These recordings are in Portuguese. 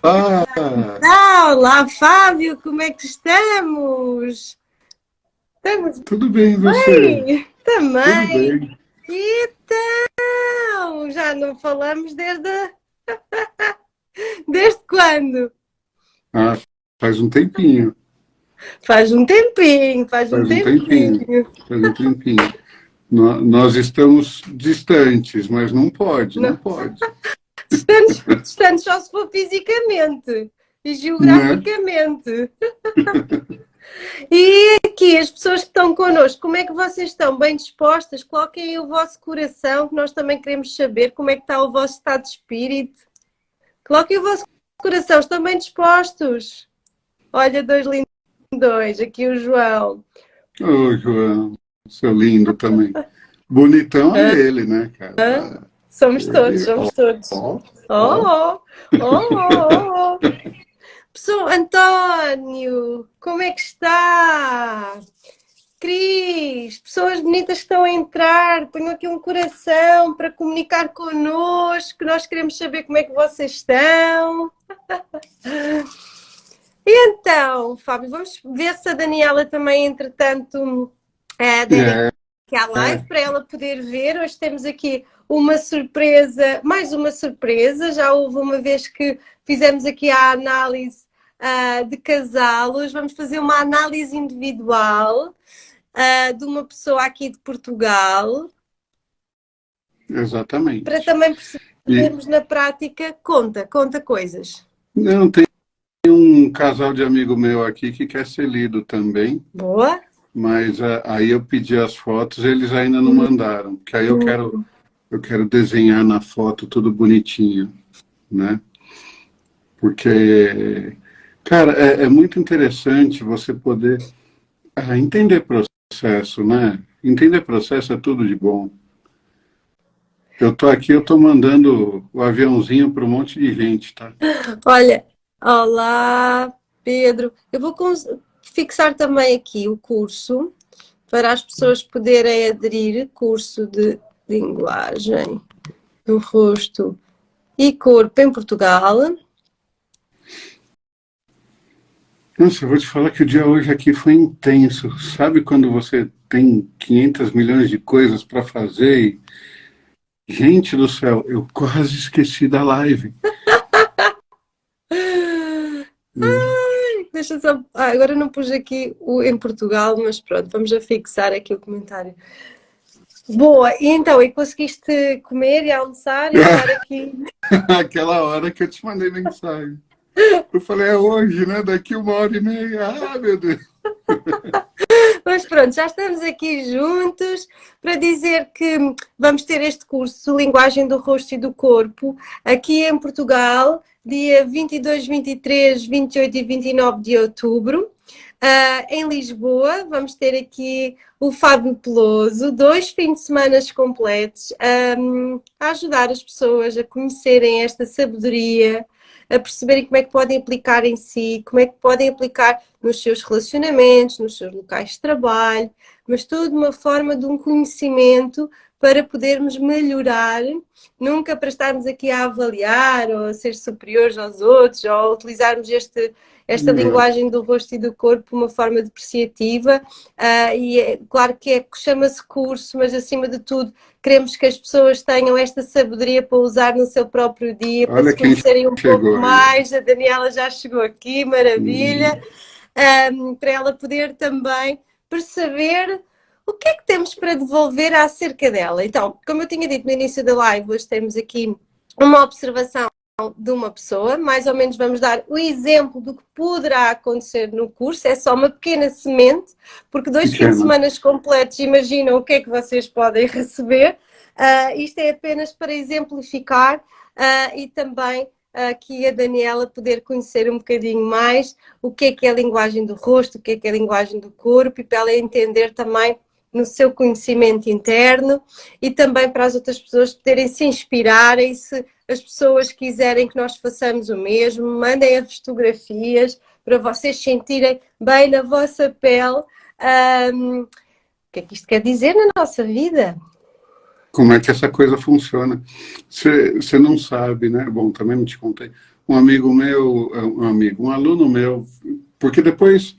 Ah, Olá, Fábio, como é que estamos? Estamos tudo bem, e você? bem? Tudo Também. bem. Então, já não falamos desde quando? Ah, faz um tempinho, Faz um tempinho, faz um faz um tempinho, tempinho. faz um tempinho. Nós estamos distantes, mas não pode, não Não, pode, distantes só se for fisicamente e né? geograficamente. E aqui, as pessoas que estão connosco, como é que vocês estão? Bem dispostas? Coloquem aí o vosso coração, que nós também queremos saber como é que está o vosso estado de espírito. Coloquem o vosso coração, estão bem dispostos? Olha, dois lindões, aqui o João. Ô, João, seu lindo também. Bonitão é ele, né, cara? Somos todos, Ele, somos todos. ó, ó. Oh, oh, oh, oh, oh. Pessoal, António, como é que está? Cris, pessoas bonitas que estão a entrar, ponham aqui um coração para comunicar connosco, nós queremos saber como é que vocês estão. E então, Fábio, vamos ver se a Daniela também, entretanto, adere É, aqui à live para ela poder ver. Hoje temos aqui uma surpresa, mais uma surpresa. Já houve uma vez que fizemos aqui a análise de casal. Hoje vamos fazer uma análise individual de uma pessoa aqui de Portugal, para exatamente. também E percebermos na prática. Conta coisas. não tem um casal de amigo meu aqui que quer ser lido também. Boa? Mas aí eu pedi as fotos, eles ainda não mandaram, porque aí eu quero desenhar na foto tudo bonitinho, né? Porque, cara, é muito interessante você poder entender processo, né? Entender processo é tudo de bom. Eu tô aqui, eu tô mandando o aviãozinho para um monte de gente, tá? Olha, olá, Pedro. Eu vou fixar também aqui o curso para as pessoas poderem aderir, curso de linguagem do rosto e corpo em Portugal. Nossa, eu vou te falar que o dia hoje aqui foi intenso. Sabe quando você tem 500 milhões de coisas para fazer? Gente do céu, eu quase esqueci da live. Hum. Deixa só. Agora não pus aqui o em Portugal, mas pronto, vamos a fixar aqui o comentário. Boa, e então, e conseguiste comer e almoçar e estar aqui? Aquela hora que eu te mandei mensagem. Eu falei, é hoje, né? Daqui 1h30. Ah, meu Deus. Mas pronto, já estamos aqui juntos para dizer que vamos ter este curso de Linguagem do Rosto e do Corpo aqui em Portugal, dia 22, 23, 28 e 29 de outubro. Em Lisboa, vamos ter aqui o Fábio Peloso, 2 fins de semana completos, a ajudar as pessoas a conhecerem esta sabedoria, a perceberem como é que podem aplicar em si, como é que podem aplicar nos seus relacionamentos, nos seus locais de trabalho, mas tudo de uma forma de um conhecimento para podermos melhorar, nunca para estarmos aqui a avaliar ou a ser superiores aos outros, ou a utilizarmos esta linguagem do rosto e do corpo de uma forma depreciativa. E é claro que chama-se curso, mas acima de tudo queremos que as pessoas tenham esta sabedoria para usar no seu próprio dia, para Olha se quem conhecerem um pouco chegou aí. mais. A Daniela já chegou aqui, maravilha. Para ela poder também perceber o que é que temos para devolver acerca dela. Então, como eu tinha dito no início da live, hoje temos aqui uma observação de uma pessoa, mais ou menos vamos dar o exemplo do que poderá acontecer no curso, é só uma pequena semente, porque 2 fins de Pequena. semana completos, imaginam o que é que vocês podem receber. Isto é apenas para exemplificar e também aqui a Daniela poder conhecer um bocadinho mais o que é a linguagem do rosto, o que é a linguagem do corpo, e para ela entender também no seu conhecimento interno, e também para as outras pessoas poderem se inspirarem. Se as pessoas quiserem que nós façamos o mesmo, mandem as fotografias para vocês sentirem bem na vossa pele o que é que isto quer dizer na nossa vida. Como é que essa coisa funciona? Você não sabe, né? Bom, também não te contei. um amigo meu, um aluno meu, porque depois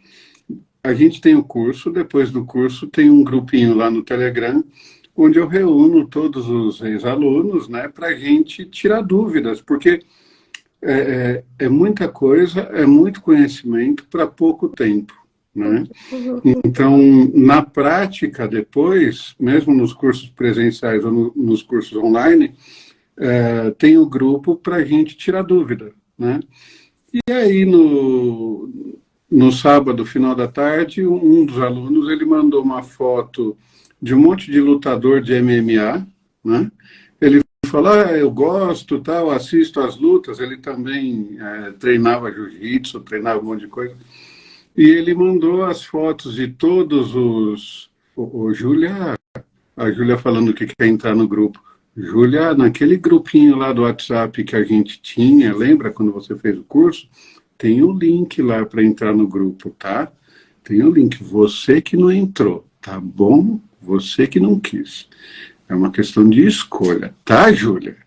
a gente tem o curso, depois do curso tem um grupinho lá no Telegram, onde eu reúno todos os ex-alunos, né, para a gente tirar dúvidas, porque é muita coisa, é muito conhecimento para pouco tempo, né? Então, na prática, depois, mesmo nos cursos presenciais ou nos cursos online, tem o grupo para a gente tirar dúvida, né? E aí, no sábado, final da tarde, um dos alunos, ele mandou uma foto de um monte de lutador de MMA, né? Ele falou, eu gosto, tal, assisto às lutas, ele também treinava jiu-jitsu, treinava um monte de coisa. E ele mandou as fotos de todos os... A Júlia falando que quer entrar no grupo. Júlia, naquele grupinho lá do WhatsApp que a gente tinha, lembra quando você fez o curso? Tem o link lá para entrar no grupo, tá? Tem o link. Você que não entrou, tá bom? Você que não quis. É uma questão de escolha, tá, Júlia?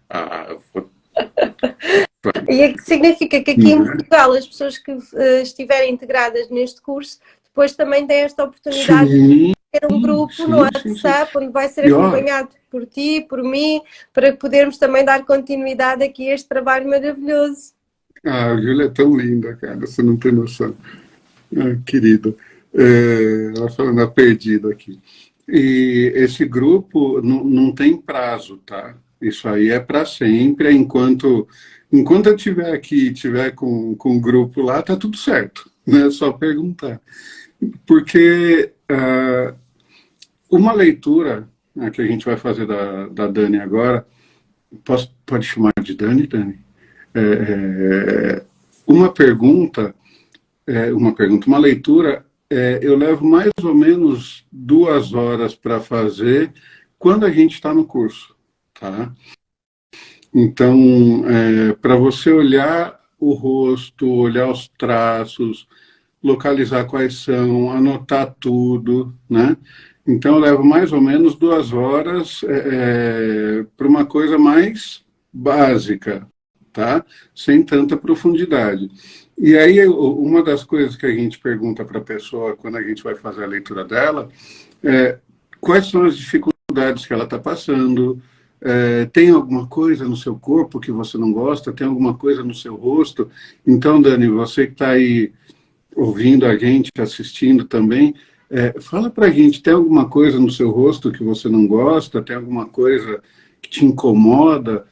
E significa que aqui em Portugal as pessoas que estiverem integradas neste curso depois também têm esta oportunidade de ter um grupo no WhatsApp onde vai ser acompanhado por ti, por mim, para podermos também dar continuidade aqui a este trabalho maravilhoso. A Júlia é tão linda, cara, você não tem noção. Querida. Ela falando perdida aqui. E esse grupo não tem prazo, tá? Isso aí é para sempre, enquanto eu estiver aqui, estiver com o grupo lá, tá tudo certo, né? É só perguntar. Porque uma leitura que a gente vai fazer da Dani agora, pode chamar de Dani, Dani? Uma leitura, eu levo mais ou menos 2 horas para fazer quando a gente está no curso, tá? Então, para você olhar o rosto, olhar os traços, localizar quais são, anotar tudo, né? Então, eu levo mais ou menos 2 horas para uma coisa mais básica, tá? Sem tanta profundidade. E aí, uma das coisas que a gente pergunta para a pessoa quando a gente vai fazer a leitura dela é quais são as dificuldades que ela está passando, tem alguma coisa no seu corpo que você não gosta, tem alguma coisa no seu rosto. Então, Dani, você que está aí ouvindo a gente, assistindo também, fala para a gente, tem alguma coisa no seu rosto que você não gosta, tem alguma coisa que te incomoda?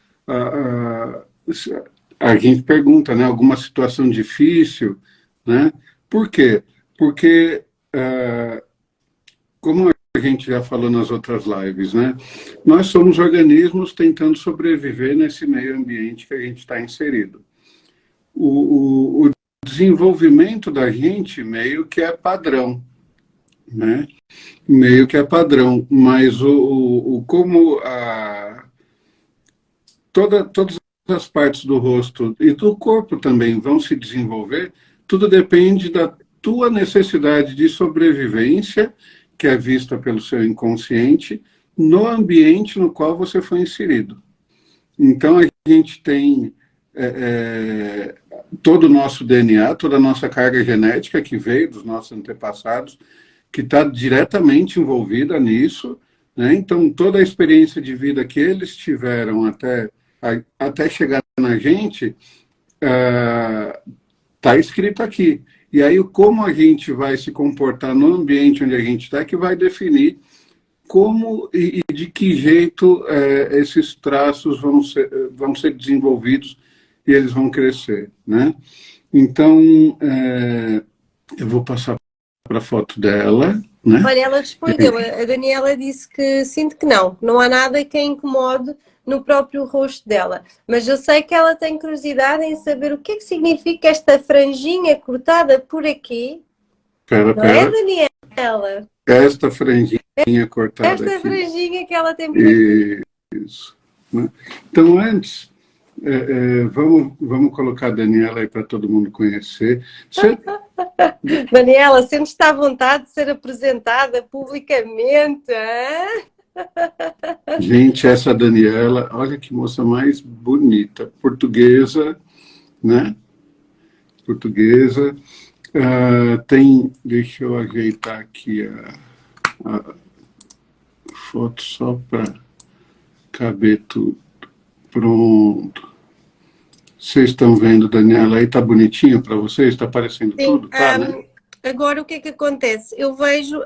A gente pergunta, né, alguma situação difícil, né? Por quê? Porque, como a gente já falou nas outras lives, né, nós somos organismos tentando sobreviver nesse meio ambiente que a gente está inserido. O desenvolvimento da gente meio que é padrão, né? Meio que é padrão, mas como todas as partes do rosto e do corpo também vão se desenvolver, tudo depende da tua necessidade de sobrevivência, que é vista pelo seu inconsciente, no ambiente no qual você foi inserido. Então, a gente tem todo o nosso DNA, toda a nossa carga genética que veio dos nossos antepassados, que está diretamente envolvida nisso, né? Então, toda a experiência de vida que eles tiveram até chegar na gente, está escrito aqui. E aí, como a gente vai se comportar no ambiente onde a gente está, que vai definir como e de que jeito esses traços vão ser desenvolvidos e eles vão crescer, né? Então, eu vou passar para a foto dela, né? Olha, ela respondeu, a Daniela disse que sinto que não há nada que a incomode no próprio rosto dela, mas eu sei que ela tem curiosidade em saber o que é que significa esta franjinha cortada por aqui. Pera. É, Daniela? Esta franjinha cortada esta aqui. Franjinha que ela tem por aqui. Isso. Né? Então, antes, vamos colocar a Daniela aí para todo mundo conhecer. Daniela, sentes-te à vontade de ser apresentada publicamente? Hein? Gente, essa Daniela, olha que moça mais bonita, portuguesa, né? Portuguesa. Tem, deixa eu ajeitar aqui a foto só para caber tudo. Pronto. Vocês estão vendo, Daniela, aí tá bonitinho para vocês? Está aparecendo Sim, tudo? Tá, né? agora o que é que acontece? Eu vejo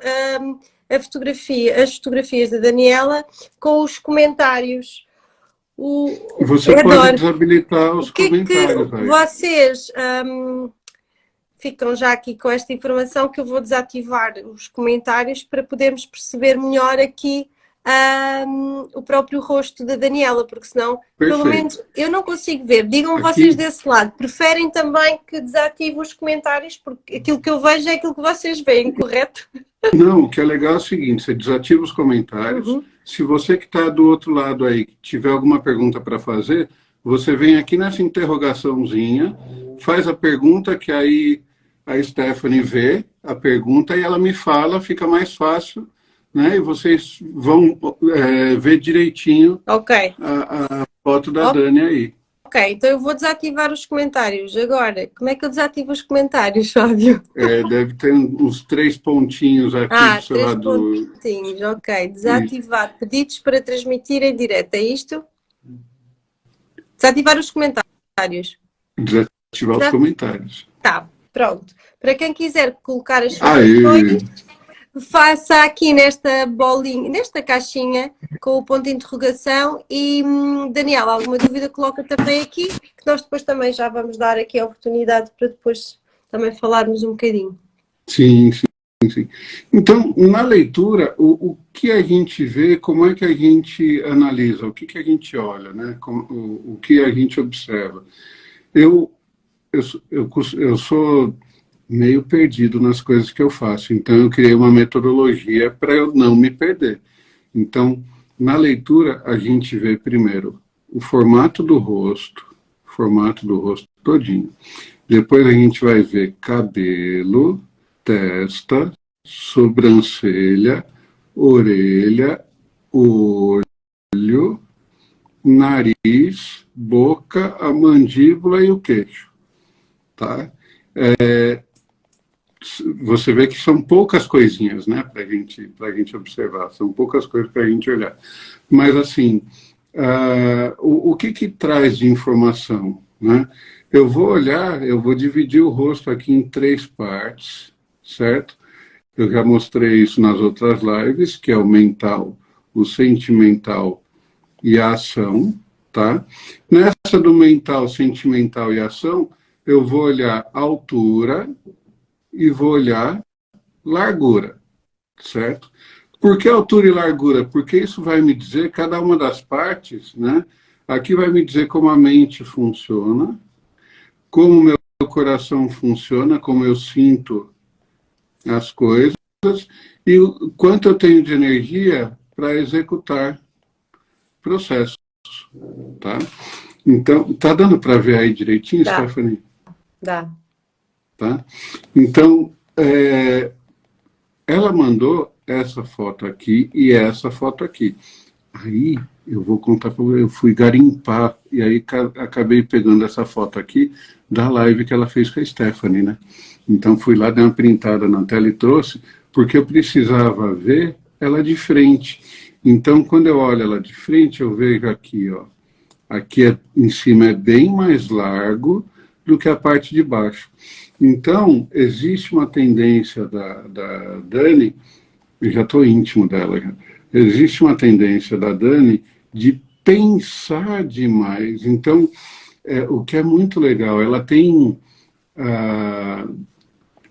as fotografias da Daniela com os comentários. Você pode desabilitar os comentários que aí. vocês ficam já aqui com esta informação que eu vou desativar os comentários para podermos perceber melhor aqui o próprio rosto da Daniela, porque senão, pelo menos, eu não consigo ver. Digam aqui, vocês desse lado, preferem também que desative os comentários, porque aquilo que eu vejo é aquilo que vocês veem, correto? Não, o que é legal é o seguinte, você desativa os comentários, se você que está do outro lado aí tiver alguma pergunta para fazer, você vem aqui nessa interrogaçãozinha, faz a pergunta que aí a Stephanie vê a pergunta e ela me fala, fica mais fácil, né? E vocês vão ver direitinho a foto da Dani aí. Ok, então eu vou desativar os comentários. Agora, como é que eu desativo os comentários, Fábio? Deve ter uns 3 pontinhos aqui do seu lado. 3 pontinhos, ok. Desativar pedidos para transmitir em direto, é isto? Desativar os comentários. Desativar os comentários. Tá, pronto. Para quem quiser colocar as fotografias, faça aqui nesta bolinha, nesta caixinha com o ponto de interrogação e Daniela, alguma dúvida coloca também aqui, que nós depois também já vamos dar aqui a oportunidade para depois também falarmos um bocadinho. Sim. Então, na leitura, o que a gente vê, como é que a gente analisa, o que a gente olha, né? O que a gente observa. Eu sou meio perdido nas coisas que eu faço, então eu criei uma metodologia para eu não me perder. Então, na leitura, a gente vê primeiro o formato do rosto todinho. Depois a gente vai ver cabelo, testa, sobrancelha, orelha, olho, nariz, boca, a mandíbula e o queixo. Tá? Você vê que são poucas coisinhas, né, para a gente observar, são poucas coisas para a gente olhar. Mas, assim, o que traz de informação, né? Eu vou olhar, eu vou dividir o rosto aqui em 3 partes, certo? Eu já mostrei isso nas outras lives, que é o mental, o sentimental e a ação, tá? Nessa do mental, sentimental e ação, eu vou olhar altura e vou olhar largura, certo? Por que altura e largura? Porque isso vai me dizer, cada uma das partes, né? Aqui vai me dizer como a mente funciona, como o meu coração funciona, como eu sinto as coisas e o quanto eu tenho de energia para executar processos, tá? Então, tá dando para ver aí direitinho, Stephanie? Dá. Tá? Então, ela mandou essa foto aqui e essa foto aqui. Aí, eu vou contar para você, eu fui garimpar e aí acabei pegando essa foto aqui da live que ela fez com a Stephanie, né? Então, fui lá, dei uma printada na tela e trouxe, porque eu precisava ver ela de frente. Então, quando eu olho ela de frente, eu vejo aqui, ó. Aqui em cima é bem mais largo do que a parte de baixo. Então, existe uma tendência da Dani, eu já estou íntimo dela, já. Existe uma tendência da Dani de pensar demais. Então, o que é muito legal, ela tem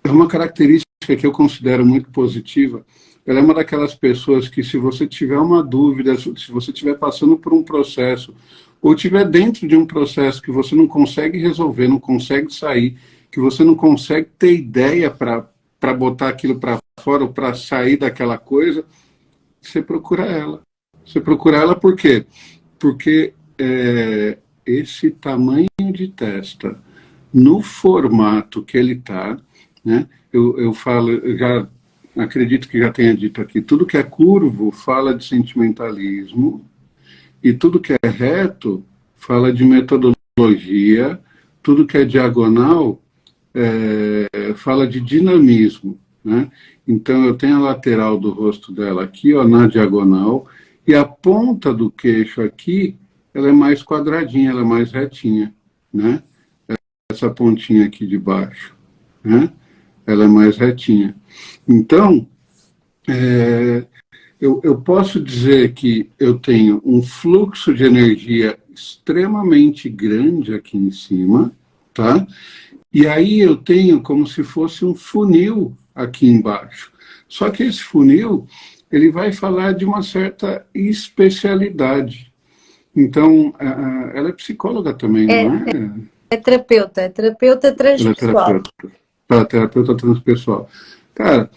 uma característica que eu considero muito positiva. Ela é uma daquelas pessoas que, se você tiver uma dúvida, se você estiver passando por um processo, ou estiver dentro de um processo que você não consegue resolver, não consegue sair, que você não consegue ter ideia para botar aquilo para fora, ou para sair daquela coisa, você procura ela. Você procura ela por quê? Porque esse tamanho de testa, no formato que ele está, né? Eu falo, eu já acredito que já tenha dito aqui, tudo que é curvo fala de sentimentalismo, e tudo que é reto fala de metodologia, tudo que é diagonal fala de dinamismo, né? Então, eu tenho a lateral do rosto dela aqui, ó, na diagonal, e a ponta do queixo aqui, ela é mais quadradinha, ela é mais retinha, né? Essa pontinha aqui de baixo, né? Ela é mais retinha. Então, eu posso dizer que eu tenho um fluxo de energia extremamente grande aqui em cima, tá? E aí eu tenho como se fosse um funil aqui embaixo. Só que esse funil, ele vai falar de uma certa especialidade. Então, ela é psicóloga também, não é? É terapeuta Ela é transpessoal. terapeuta transpessoal. Cara,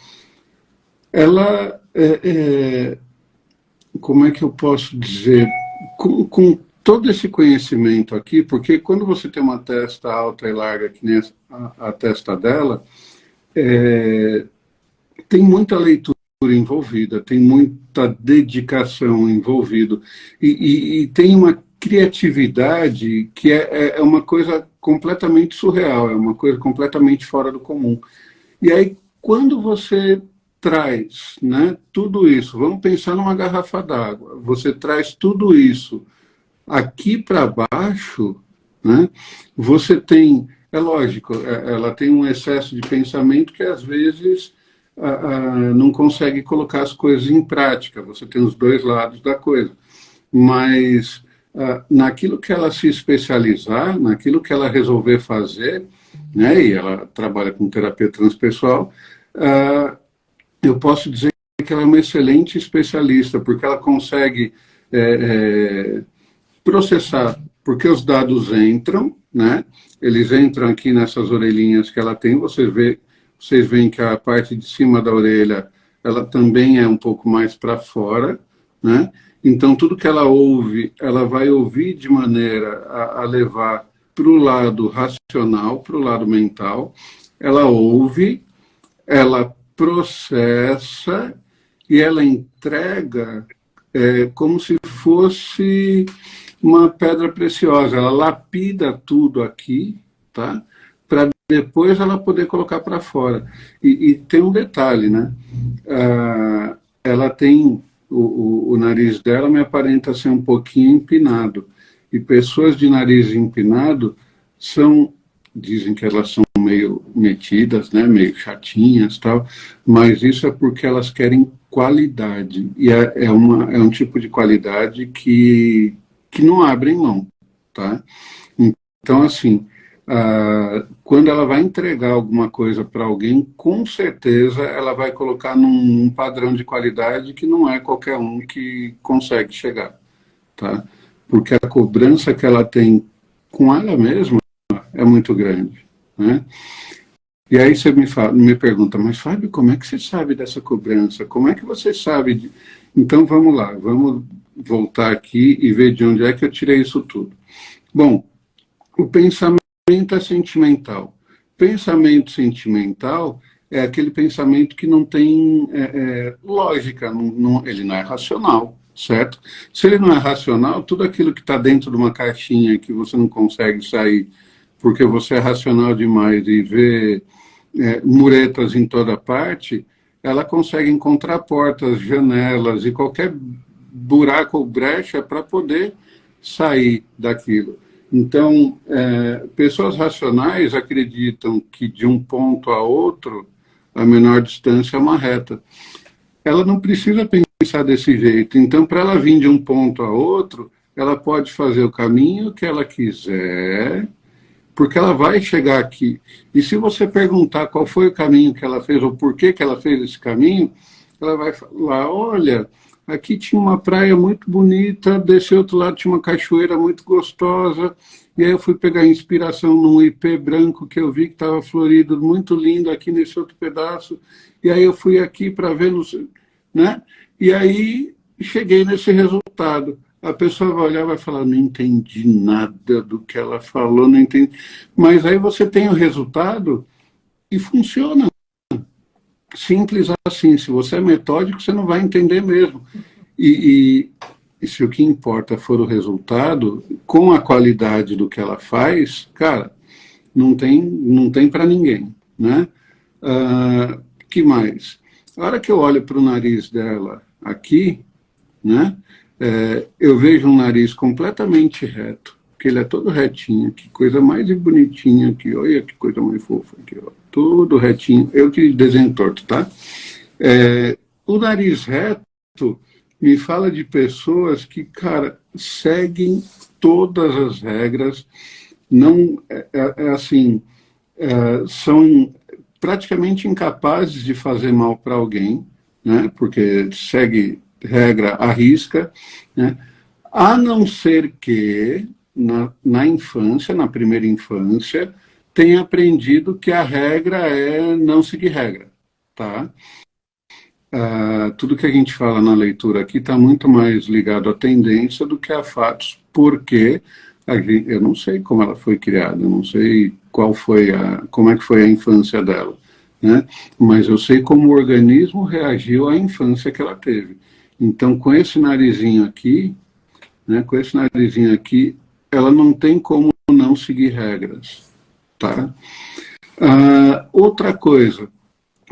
ela como é que eu posso dizer? Com todo esse conhecimento aqui, porque quando você tem uma testa alta e larga, que nem a testa dela, tem muita leitura envolvida, tem muita dedicação envolvida, e tem uma criatividade que é uma coisa completamente surreal, é uma coisa completamente fora do comum. E aí, quando você traz, né, tudo isso, vamos pensar numa garrafa d'água, você traz tudo isso aqui para baixo, né, você tem, é lógico, ela tem um excesso de pensamento que às vezes não consegue colocar as coisas em prática, você tem os dois lados da coisa, mas naquilo que ela se especializar, naquilo que ela resolver fazer, né, e ela trabalha com terapia transpessoal, eu posso dizer que ela é uma excelente especialista, porque ela consegue processar, porque os dados entram, né? Eles entram aqui nessas orelhinhas que ela tem, vocês veem que a parte de cima da orelha, ela também é um pouco mais para fora, né? Então, tudo que ela ouve, ela vai ouvir de maneira a levar para o lado racional, para o lado mental. Ela ouve, ela processa e ela entrega como se fosse uma pedra preciosa. Ela lapida tudo aqui, tá? Para depois ela poder colocar para fora. E tem um detalhe, né? Ela tem o nariz dela me aparenta ser um pouquinho empinado. E pessoas de nariz empinado dizem que elas são meio metidas, né, meio chatinhas, tal, mas isso é porque elas querem qualidade, e é um tipo de qualidade que não abre mão, tá? Então, assim, quando ela vai entregar alguma coisa para alguém, com certeza ela vai colocar num padrão de qualidade que não é qualquer um que consegue chegar, tá? Porque a cobrança que ela tem com ela mesma é muito grande, né? E aí você me pergunta, mas Fábio, como é que você sabe dessa cobrança? Como é que você sabe? Então vamos lá, vamos voltar aqui e ver de onde é que eu tirei isso tudo. Bom, o pensamento é sentimental. Pensamento sentimental é aquele pensamento que não tem lógica, ele não é racional, certo? Se ele não é racional, tudo aquilo que está dentro de uma caixinha que você não consegue sair porque você é racional demais e vê muretas em toda parte, ela consegue encontrar portas, janelas e qualquer buraco ou brecha para poder sair daquilo. Então, pessoas racionais acreditam que de um ponto a outro, a menor distância é uma reta. Ela não precisa pensar desse jeito. Então, para ela vir de um ponto a outro, ela pode fazer o caminho que ela quiser, porque ela vai chegar aqui. E se você perguntar qual foi o caminho que ela fez, ou por que ela fez esse caminho, ela vai falar, olha, aqui tinha uma praia muito bonita, desse outro lado tinha uma cachoeira muito gostosa, e aí eu fui pegar inspiração num ipê branco que eu vi que estava florido, muito lindo aqui nesse outro pedaço, e aí eu fui aqui para ver, né? E aí cheguei nesse resultado. A pessoa vai olhar e vai falar, não entendi nada do que ela falou, não entendi. Mas aí você tem o resultado e funciona. Simples assim. Se você é metódico, você não vai entender mesmo. E se o que importa for o resultado, com a qualidade do que ela faz, cara, não tem para ninguém, né? Que mais? A hora que eu olho para o nariz dela aqui, né? Eu vejo um nariz completamente reto, que ele é todo retinho, que coisa mais bonitinha aqui, olha que coisa mais fofa aqui, ó, todo retinho, eu que desenho torto, tá? O nariz reto me fala de pessoas que, cara, seguem todas as regras, não, assim, são praticamente incapazes de fazer mal para alguém, né? Porque segue regra à risca, né? A não ser que na infância, na primeira infância, tenha aprendido que a regra é não seguir regra, tá? Tudo que a gente fala na leitura aqui está muito mais ligado à tendência do que a fatos, porque eu não sei como ela foi criada, eu não sei como é que foi a infância dela, né? Mas eu sei como o organismo reagiu à infância que ela teve. Então, com esse narizinho aqui, né, ela não tem como não seguir regras, tá? Outra coisa,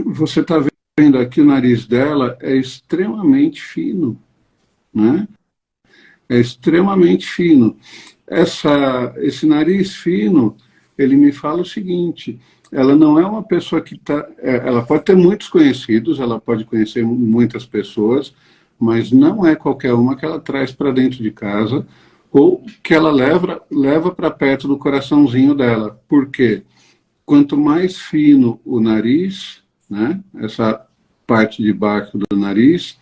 você está vendo aqui o nariz dela é extremamente fino, né? É extremamente fino. Esse nariz fino, ele me fala o seguinte: ela não é uma pessoa que está... ela pode ter muitos conhecidos, ela pode conhecer muitas pessoas, mas não é qualquer uma que ela traz para dentro de casa ou que ela leva para perto do coraçãozinho dela. Por quê? Quanto mais fino o nariz, né, essa parte de baixo do nariz,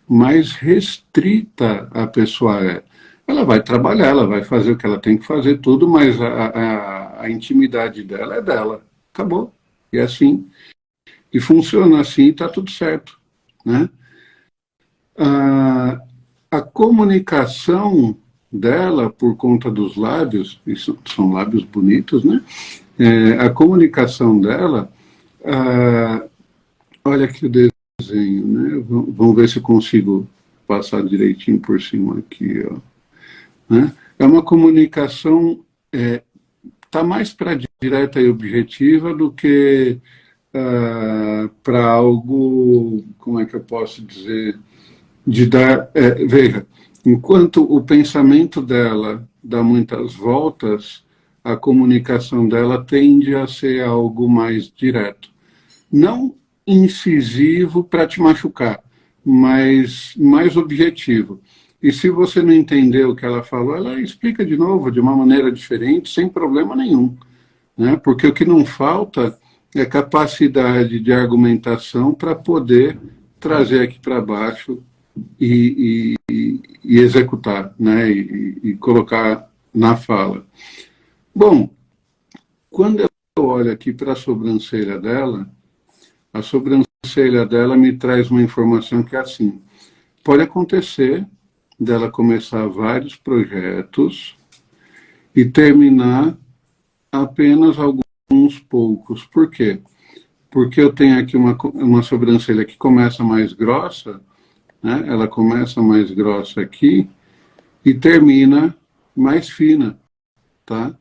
mais restrita a pessoa é. Ela vai trabalhar, ela vai fazer o que ela tem que fazer, tudo, mas a intimidade dela é dela. Acabou. E é assim. E funciona assim e está tudo certo, né? A comunicação dela, por conta dos lábios, isso são lábios bonitos, né? A comunicação dela, olha aqui o desenho, né? Vamos ver se eu consigo passar direitinho por cima aqui, ó. Né? É uma comunicação, tá mais para direta e objetiva do que para algo, como é que eu posso dizer, de dar... veja, enquanto o pensamento dela dá muitas voltas, a comunicação dela tende a ser algo mais direto. Não incisivo para te machucar, mas mais objetivo. E se você não entendeu o que ela falou, ela explica de novo, de uma maneira diferente, sem problema nenhum, né? Porque o que não falta é capacidade de argumentação para poder trazer aqui para baixo e executar, né? E colocar na fala. Bom, quando eu olho aqui para a sobrancelha dela me traz uma informação que é assim: pode acontecer dela começar vários projetos e terminar apenas alguns poucos. Por quê? Porque eu tenho aqui uma sobrancelha que começa mais grossa, né? Ela começa mais grossa aqui e termina mais fina, tá?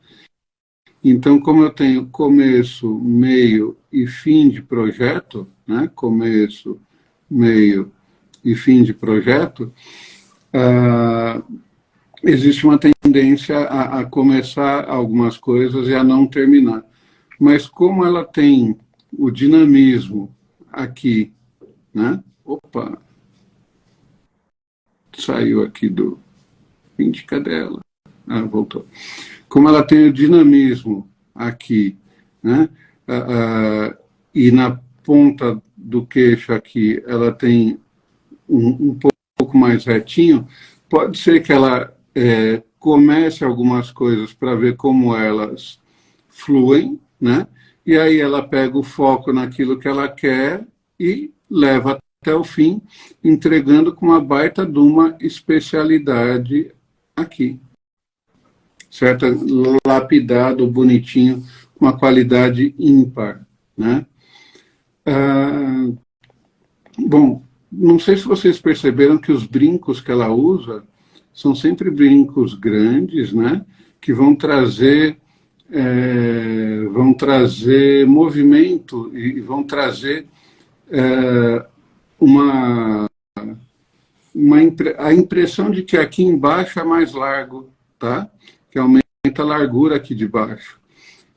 Então, como eu tenho começo, meio e fim de projeto, né? Começo, meio e fim de projeto, existe uma tendência a começar algumas coisas e a não terminar. Mas como ela tem o dinamismo aqui, né? Opa! Saiu aqui do... Cadê ela? Voltou. Como ela tem o dinamismo aqui, né? E na ponta do queixo aqui, ela tem um pouco mais retinho, pode ser que ela comece algumas coisas para ver como elas fluem, né? E aí ela pega o foco naquilo que ela quer e leva até o fim, entregando com uma baita de uma especialidade aqui. Certo? Lapidado, bonitinho, uma qualidade ímpar, né? Bom, não sei se vocês perceberam que os brincos que ela usa são sempre brincos grandes, né? Que vão trazer vão trazer movimento e vão trazer uma a impressão de que aqui embaixo é mais largo, tá? Que aumenta a largura aqui de baixo.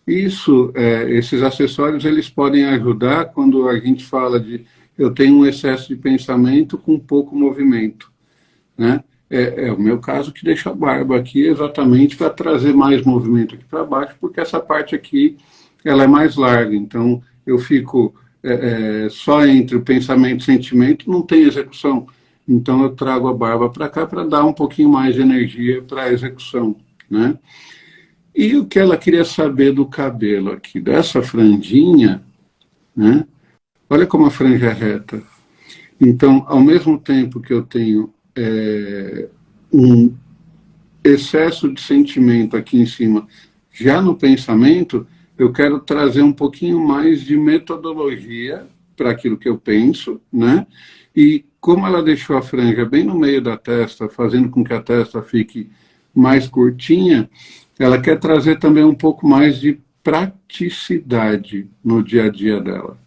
Isso, esses acessórios, eles podem ajudar quando a gente fala de eu tenho um excesso de pensamento com pouco movimento, né? É o meu caso que deixa a barba aqui exatamente para trazer mais movimento aqui para baixo, porque essa parte aqui ela é mais larga. Então, eu fico só entre o pensamento e o sentimento, não tem execução. Então, eu trago a barba para cá para dar um pouquinho mais de energia para a execução, né? E o que ela queria saber do cabelo aqui, dessa franjinha, né? Olha como a franja é reta. Então, ao mesmo tempo que eu tenho um excesso de sentimento aqui em cima, já no pensamento, eu quero trazer um pouquinho mais de metodologia para aquilo que eu penso, né? E como ela deixou a franja bem no meio da testa, fazendo com que a testa fique mais curtinha, ela quer trazer também um pouco mais de praticidade no dia a dia dela,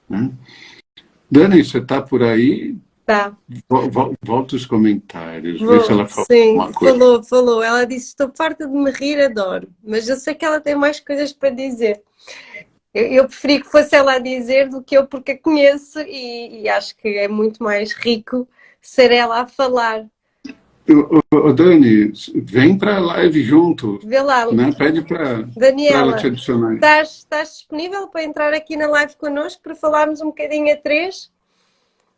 né? Dani, você está por aí? Tá. Volta os comentários, Vou, vê se ela falou sim, alguma coisa. falou. Ela disse, estou farta de me rir, adoro. Mas eu sei que ela tem mais coisas para dizer. Eu preferi que fosse ela a dizer do que eu, porque a conheço e acho que é muito mais rico ser ela a falar. Dani, vem para a live junto, Vê lá, né? Pede para ela te Daniela, adicionar. estás disponível para entrar aqui na live connosco para falarmos um bocadinho a três?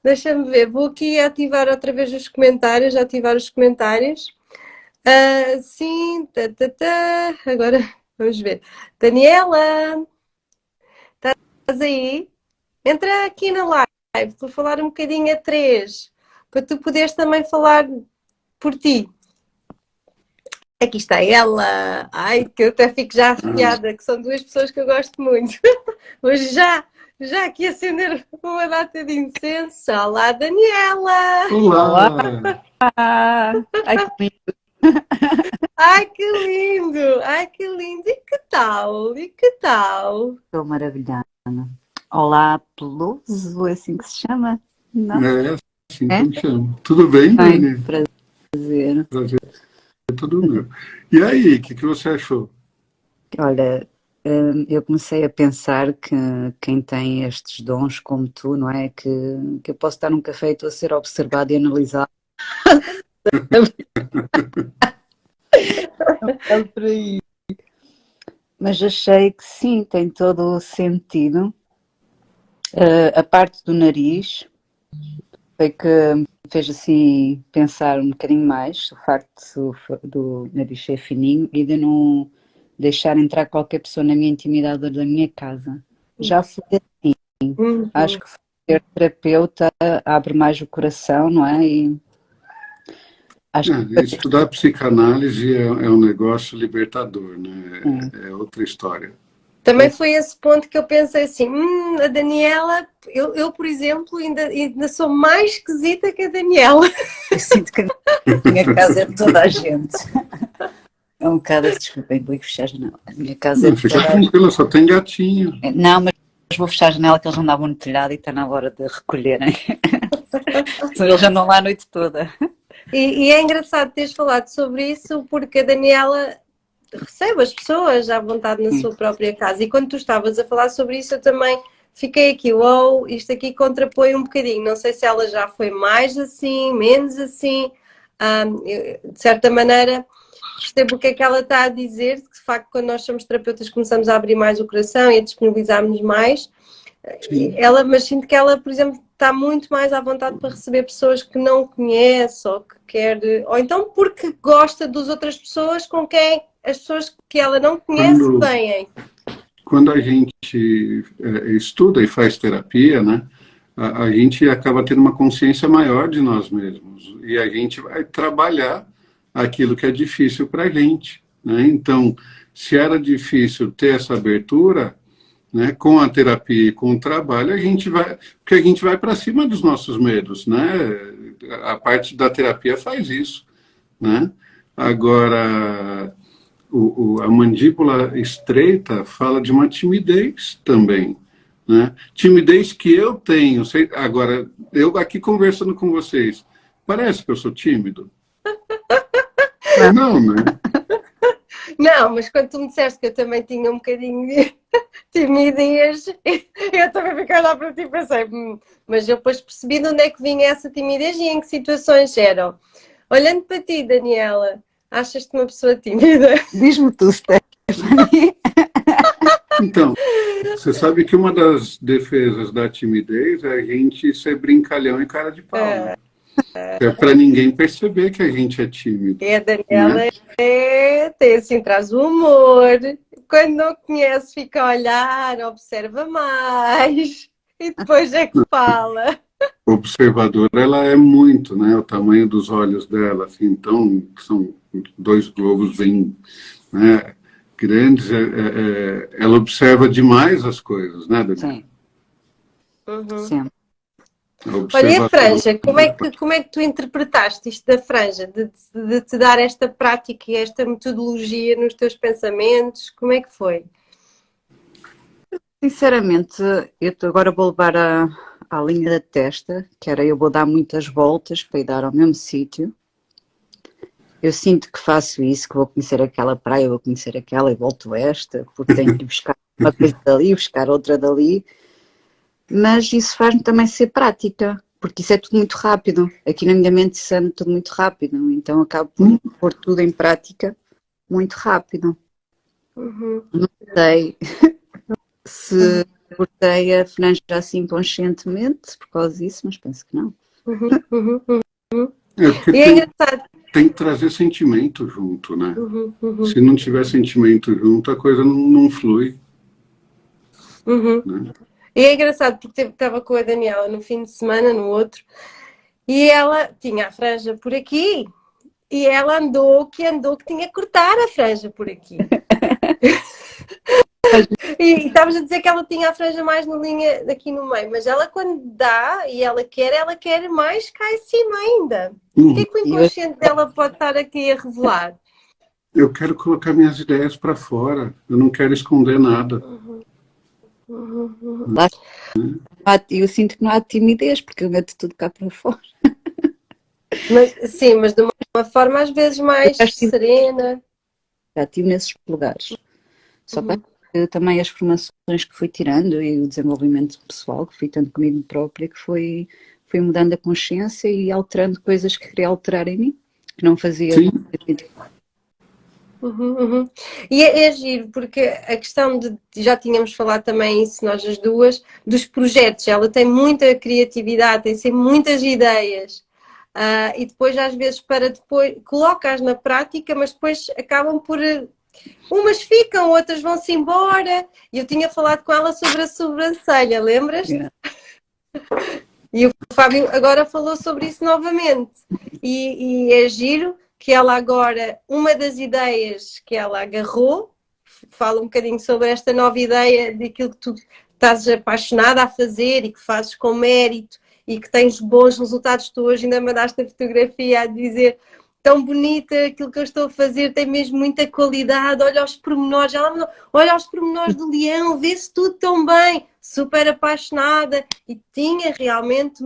Deixa-me ver, vou aqui ativar outra vez os comentários, ativar os comentários. Sim, agora vamos ver. Daniela, estás aí? Entra aqui na live, vou falar um bocadinho a três, para tu poderes também falar por ti. Aqui está ela. Ai, que eu até fico já arrepiada, que são duas pessoas que eu gosto muito. Hoje já aqui acender uma data de incenso. Olá, Daniela! Olá! Ai, que lindo! Ai, que lindo! Ai, que lindo! E que tal? E que tal? Estou maravilhada. Olá, Peluso, é assim que se chama? Não? É assim que eu chamo. Tudo bem, Ai, Dani? prazer. Prazer é tudo meu. E aí, o que você achou? Olha, eu comecei a pensar que quem tem estes dons como tu, não é? Que eu posso estar num café e estou a ser observado e analisado. É por aí. Mas achei que sim, tem todo o sentido. A parte do nariz foi que me fez assim pensar um bocadinho mais, o facto do nariz ser fininho e de não deixar entrar qualquer pessoa na minha intimidade ou da minha casa. Já fui assim. Acho que ser terapeuta abre mais o coração, não é? E acho que estudar psicanálise é um negócio libertador, né? É outra história. Também foi esse ponto que eu pensei assim, a Daniela, eu por exemplo, ainda sou mais esquisita que a Daniela. eu sinto que a minha casa é de toda a gente. É um bocado, desculpem, vou fechar a janela. A minha casa é de Fica toda a gente. tranquila, só tem gatinho. Não, mas vou fechar a janela que eles andavam no telhado e está na hora de recolherem. Eles andam lá a noite toda. E é engraçado teres falado sobre isso porque a Daniela recebe as pessoas à vontade na sua própria casa. E quando tu estavas a falar sobre isso, eu também fiquei aqui, uou, isto aqui contrapõe um bocadinho. Não sei se ela já foi mais assim, menos assim. De certa maneira, percebo o que é que ela está a dizer, que de facto, quando nós somos terapeutas, começamos a abrir mais o coração e a disponibilizar-nos mais. Mas sinto que ela, por exemplo, está muito mais à vontade para receber pessoas que não conhece ou que quer, ou então porque gosta das outras pessoas com quem as pessoas que ela não conhece vêm. Quando a gente estuda e faz terapia, né, a gente acaba tendo uma consciência maior de nós mesmos e a gente vai trabalhar aquilo que é difícil para a gente, né? Então, se era difícil ter essa abertura, né, com a terapia e com o trabalho, a gente vai para cima dos nossos medos, né? A parte da terapia faz isso, né? Agora, a mandíbula estreita fala de uma timidez também, né? Timidez que eu tenho. Agora, eu aqui conversando com vocês, parece que eu sou tímido? Não, né? Não, mas quando tu me disseste que eu também tinha um bocadinho de timidez, eu também fiquei a olhar para ti e pensei, mas eu depois percebi de onde é que vinha essa timidez e em que situações eram. Olhando para ti, Daniela, achas-te uma pessoa tímida? Diz-me tu, Stephanie. Então, você sabe que uma das defesas da timidez é a gente ser brincalhão e cara de pau, né? É para ninguém perceber que a gente é tímido. E a Daniela né? tem assim, traz o humor. Quando não conhece, fica a olhar, observa mais e depois é que fala. Observadora, ela é muito, né? O tamanho dos olhos dela, assim, então, são 2 globos bem, né, grandes. Ela observa demais as coisas, né, Daniela? Sim. Uhum. Sim. Olha, e a franja, como é que tu interpretaste isto da franja, de te dar esta prática e esta metodologia nos teus pensamentos? Como é que foi? Sinceramente, eu agora vou levar à linha da testa, que era eu vou dar muitas voltas para ir dar ao mesmo sítio. Eu sinto que faço isso, que vou conhecer aquela praia, vou conhecer aquela e volto esta, porque tenho que ir buscar uma coisa dali, buscar outra dali. Mas isso faz-me também ser prática, porque isso é tudo muito rápido. Aqui na minha mente isso é tudo muito rápido, então acabo por pôr tudo em prática muito rápido. Uhum. Não sei se cortei a franja assim conscientemente por causa disso, mas penso que não. Porque E é engraçado. tem que trazer sentimento junto, né? Uhum. Se não tiver sentimento junto, a coisa não flui. Uhum. Né? E é engraçado porque estava com a Daniela no fim de semana, no outro, e ela tinha a franja por aqui e ela andou que tinha que cortar a franja por aqui. E estavas a dizer que ela tinha a franja mais na linha aqui no meio, mas ela quando dá e ela quer mais cá em cima ainda. O que é que o inconsciente dela pode estar aqui a revelar? Eu quero colocar minhas ideias para fora, eu não quero esconder nada. Eu sinto que não há timidez, porque eu meto tudo cá para fora. Mas, sim, mas de uma forma às vezes mais serena. Já estive nesses lugares. Só que também as formações que fui tirando e o desenvolvimento pessoal que fui tendo comigo própria, que foi mudando a consciência e alterando coisas que queria alterar em mim, que não fazia. Sim. E é giro, porque a questão já tínhamos falado também isso nós as duas, dos projetos, ela tem muita criatividade, tem sempre muitas ideias. E depois às vezes colocas na prática, mas depois acabam por umas ficam, outras vão-se embora. E eu tinha falado com ela sobre a sobrancelha, lembras-te? Yeah. E o Fábio agora falou sobre isso novamente. E é giro que ela agora, uma das ideias que ela agarrou, fala um bocadinho sobre esta nova ideia daquilo que tu estás apaixonada a fazer e que fazes com mérito e que tens bons resultados. Tu hoje ainda mandaste a fotografia a dizer tão bonita, aquilo que eu estou a fazer tem mesmo muita qualidade, olha os pormenores, olha os pormenores do leão, vê-se tudo tão bem, super apaixonada e tinha realmente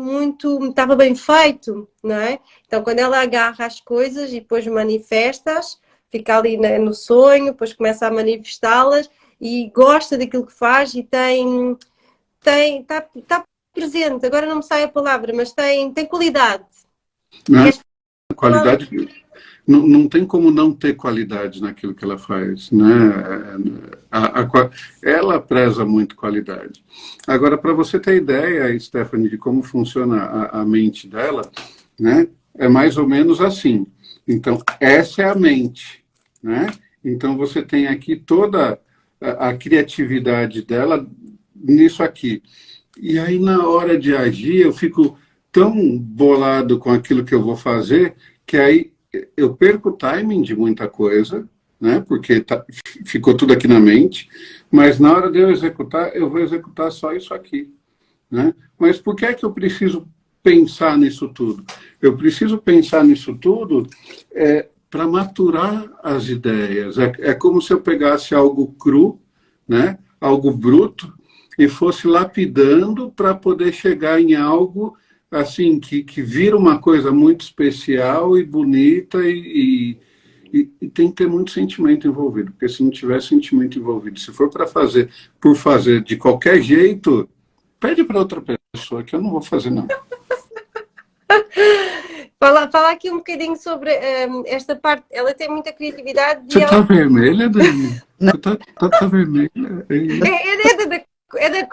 estava bem feito, não é? Então quando ela agarra as coisas e depois manifesta-as, fica ali no sonho, depois começa a manifestá-las e gosta daquilo que faz e está presente, agora não me sai a palavra, mas tem qualidade. Né? Qualidade, não tem como não ter qualidade naquilo que ela faz, né? Ela preza muito qualidade. Agora, para você ter ideia, Stephanie, de como funciona a mente dela, né? É mais ou menos assim. Então, essa é a mente, né? Então, você tem aqui toda a criatividade dela nisso aqui. E aí, na hora de agir, eu fico tão bolado com aquilo que eu vou fazer, que aí eu perco o timing de muita coisa, né? Porque ficou tudo aqui na mente, mas na hora de eu vou executar só isso aqui, né? Mas por que é que eu preciso pensar nisso tudo? Eu preciso pensar nisso tudo para maturar as ideias. É como se eu pegasse algo cru, né, algo bruto, e fosse lapidando para poder chegar em algo assim que vira uma coisa muito especial e bonita e tem que ter muito sentimento envolvido, porque se não tiver sentimento envolvido, se for para fazer por fazer de qualquer jeito, pede para outra pessoa, que eu não vou fazer não. Falar aqui um bocadinho sobre esta parte. Ela tem muita criatividade. Você está vermelha, Dani? Você tá vermelha. É da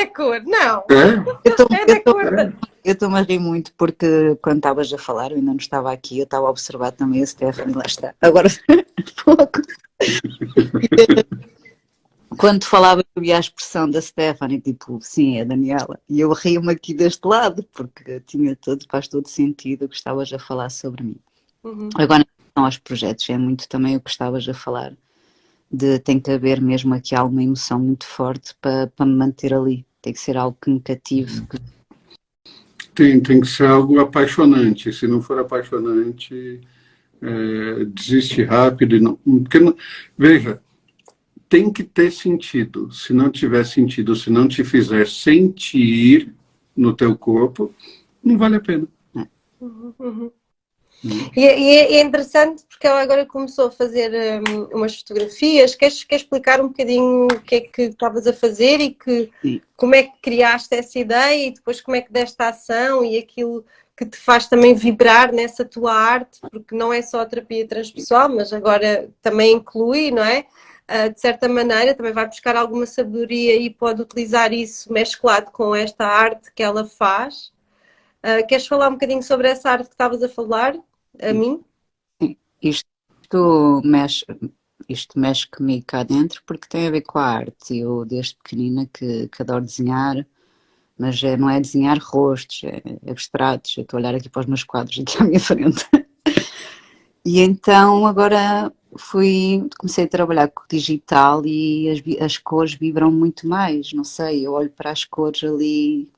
cor, não. É? Eu estou-me a rir muito porque quando estavas a falar, eu ainda não estava aqui, eu estava a observar também a Stephanie, lá está. Agora, pouco. Quando falava, eu via a expressão da Stephanie, tipo, sim, é a Daniela. E eu rio-me aqui deste lado, porque faz todo sentido o que estavas a falar sobre mim. Uhum. Agora, em relação aos projetos, é muito também o que estavas a falar, tem que haver mesmo aqui alguma emoção muito forte para me manter ali. Tem que ser algo que me cative. Tem que ser algo apaixonante. Se não for apaixonante, desiste rápido. Veja, tem que ter sentido. Se não tiver sentido, se não te fizer sentir no teu corpo, não vale a pena. Uhum. E é interessante porque ela agora começou a fazer umas fotografias. Queres explicar um bocadinho o que é que estavas a fazer e como é que criaste essa ideia e depois como é que deste a ação e aquilo que te faz também vibrar nessa tua arte, porque não é só a terapia transpessoal, mas agora também inclui, não é? De certa maneira, também vai buscar alguma sabedoria e pode utilizar isso mesclado com esta arte que ela faz. Queres falar um bocadinho sobre essa arte que estavas a falar, a mim? Isto mexe comigo cá dentro porque tem a ver com a arte. Eu, desde pequenina, que adoro desenhar, mas não é desenhar rostos, é abstratos. Eu estou a olhar aqui para os meus quadros aqui à minha frente. E então agora comecei a trabalhar com o digital e as cores vibram muito mais, não sei, eu olho para as cores ali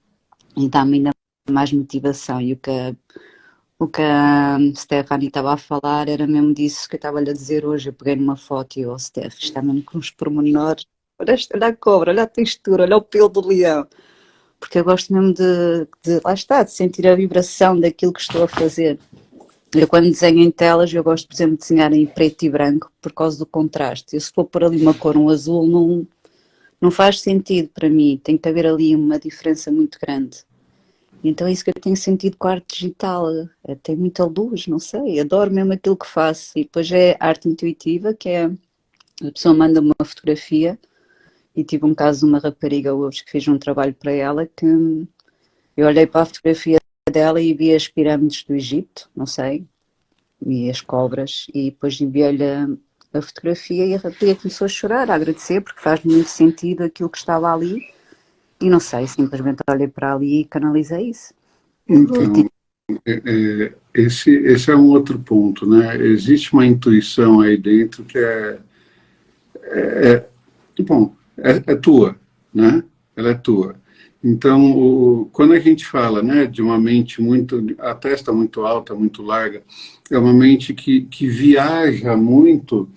e dá-me ainda mais motivação. E o que a Stephanie estava a falar era mesmo disso que eu estava-lhe a dizer hoje. Eu peguei numa foto e eu, Steph, está mesmo com uns pormenores, olha a cobra, olha a textura, olha o pelo do leão, porque eu gosto mesmo lá está, de sentir a vibração daquilo que estou a fazer. Eu quando desenho em telas, eu gosto, por exemplo, de desenhar em preto e branco por causa do contraste. E se for por ali uma cor, um azul, não faz sentido para mim. Tem que haver ali uma diferença muito grande. Então é isso que eu tenho sentido com a arte digital. Tem muita luz, não sei. Adoro mesmo aquilo que faço. E depois é arte intuitiva, que é a pessoa manda uma fotografia. E tive um caso de uma rapariga hoje que fiz um trabalho para ela que eu olhei para a fotografia dela e vi as pirâmides do Egito, não sei, e as cobras, e depois enviei-lhe a fotografia e a rapariga começou a chorar, a agradecer, porque faz muito sentido aquilo que estava ali, e não sei, simplesmente olhei para ali e canalizei isso. Então, esse é um outro ponto, né? Existe uma intuição aí dentro que bom, é tua, né? Ela é tua. Então, quando a gente fala, né, de uma mente a testa muito alta, muito larga, é uma mente que viaja muito.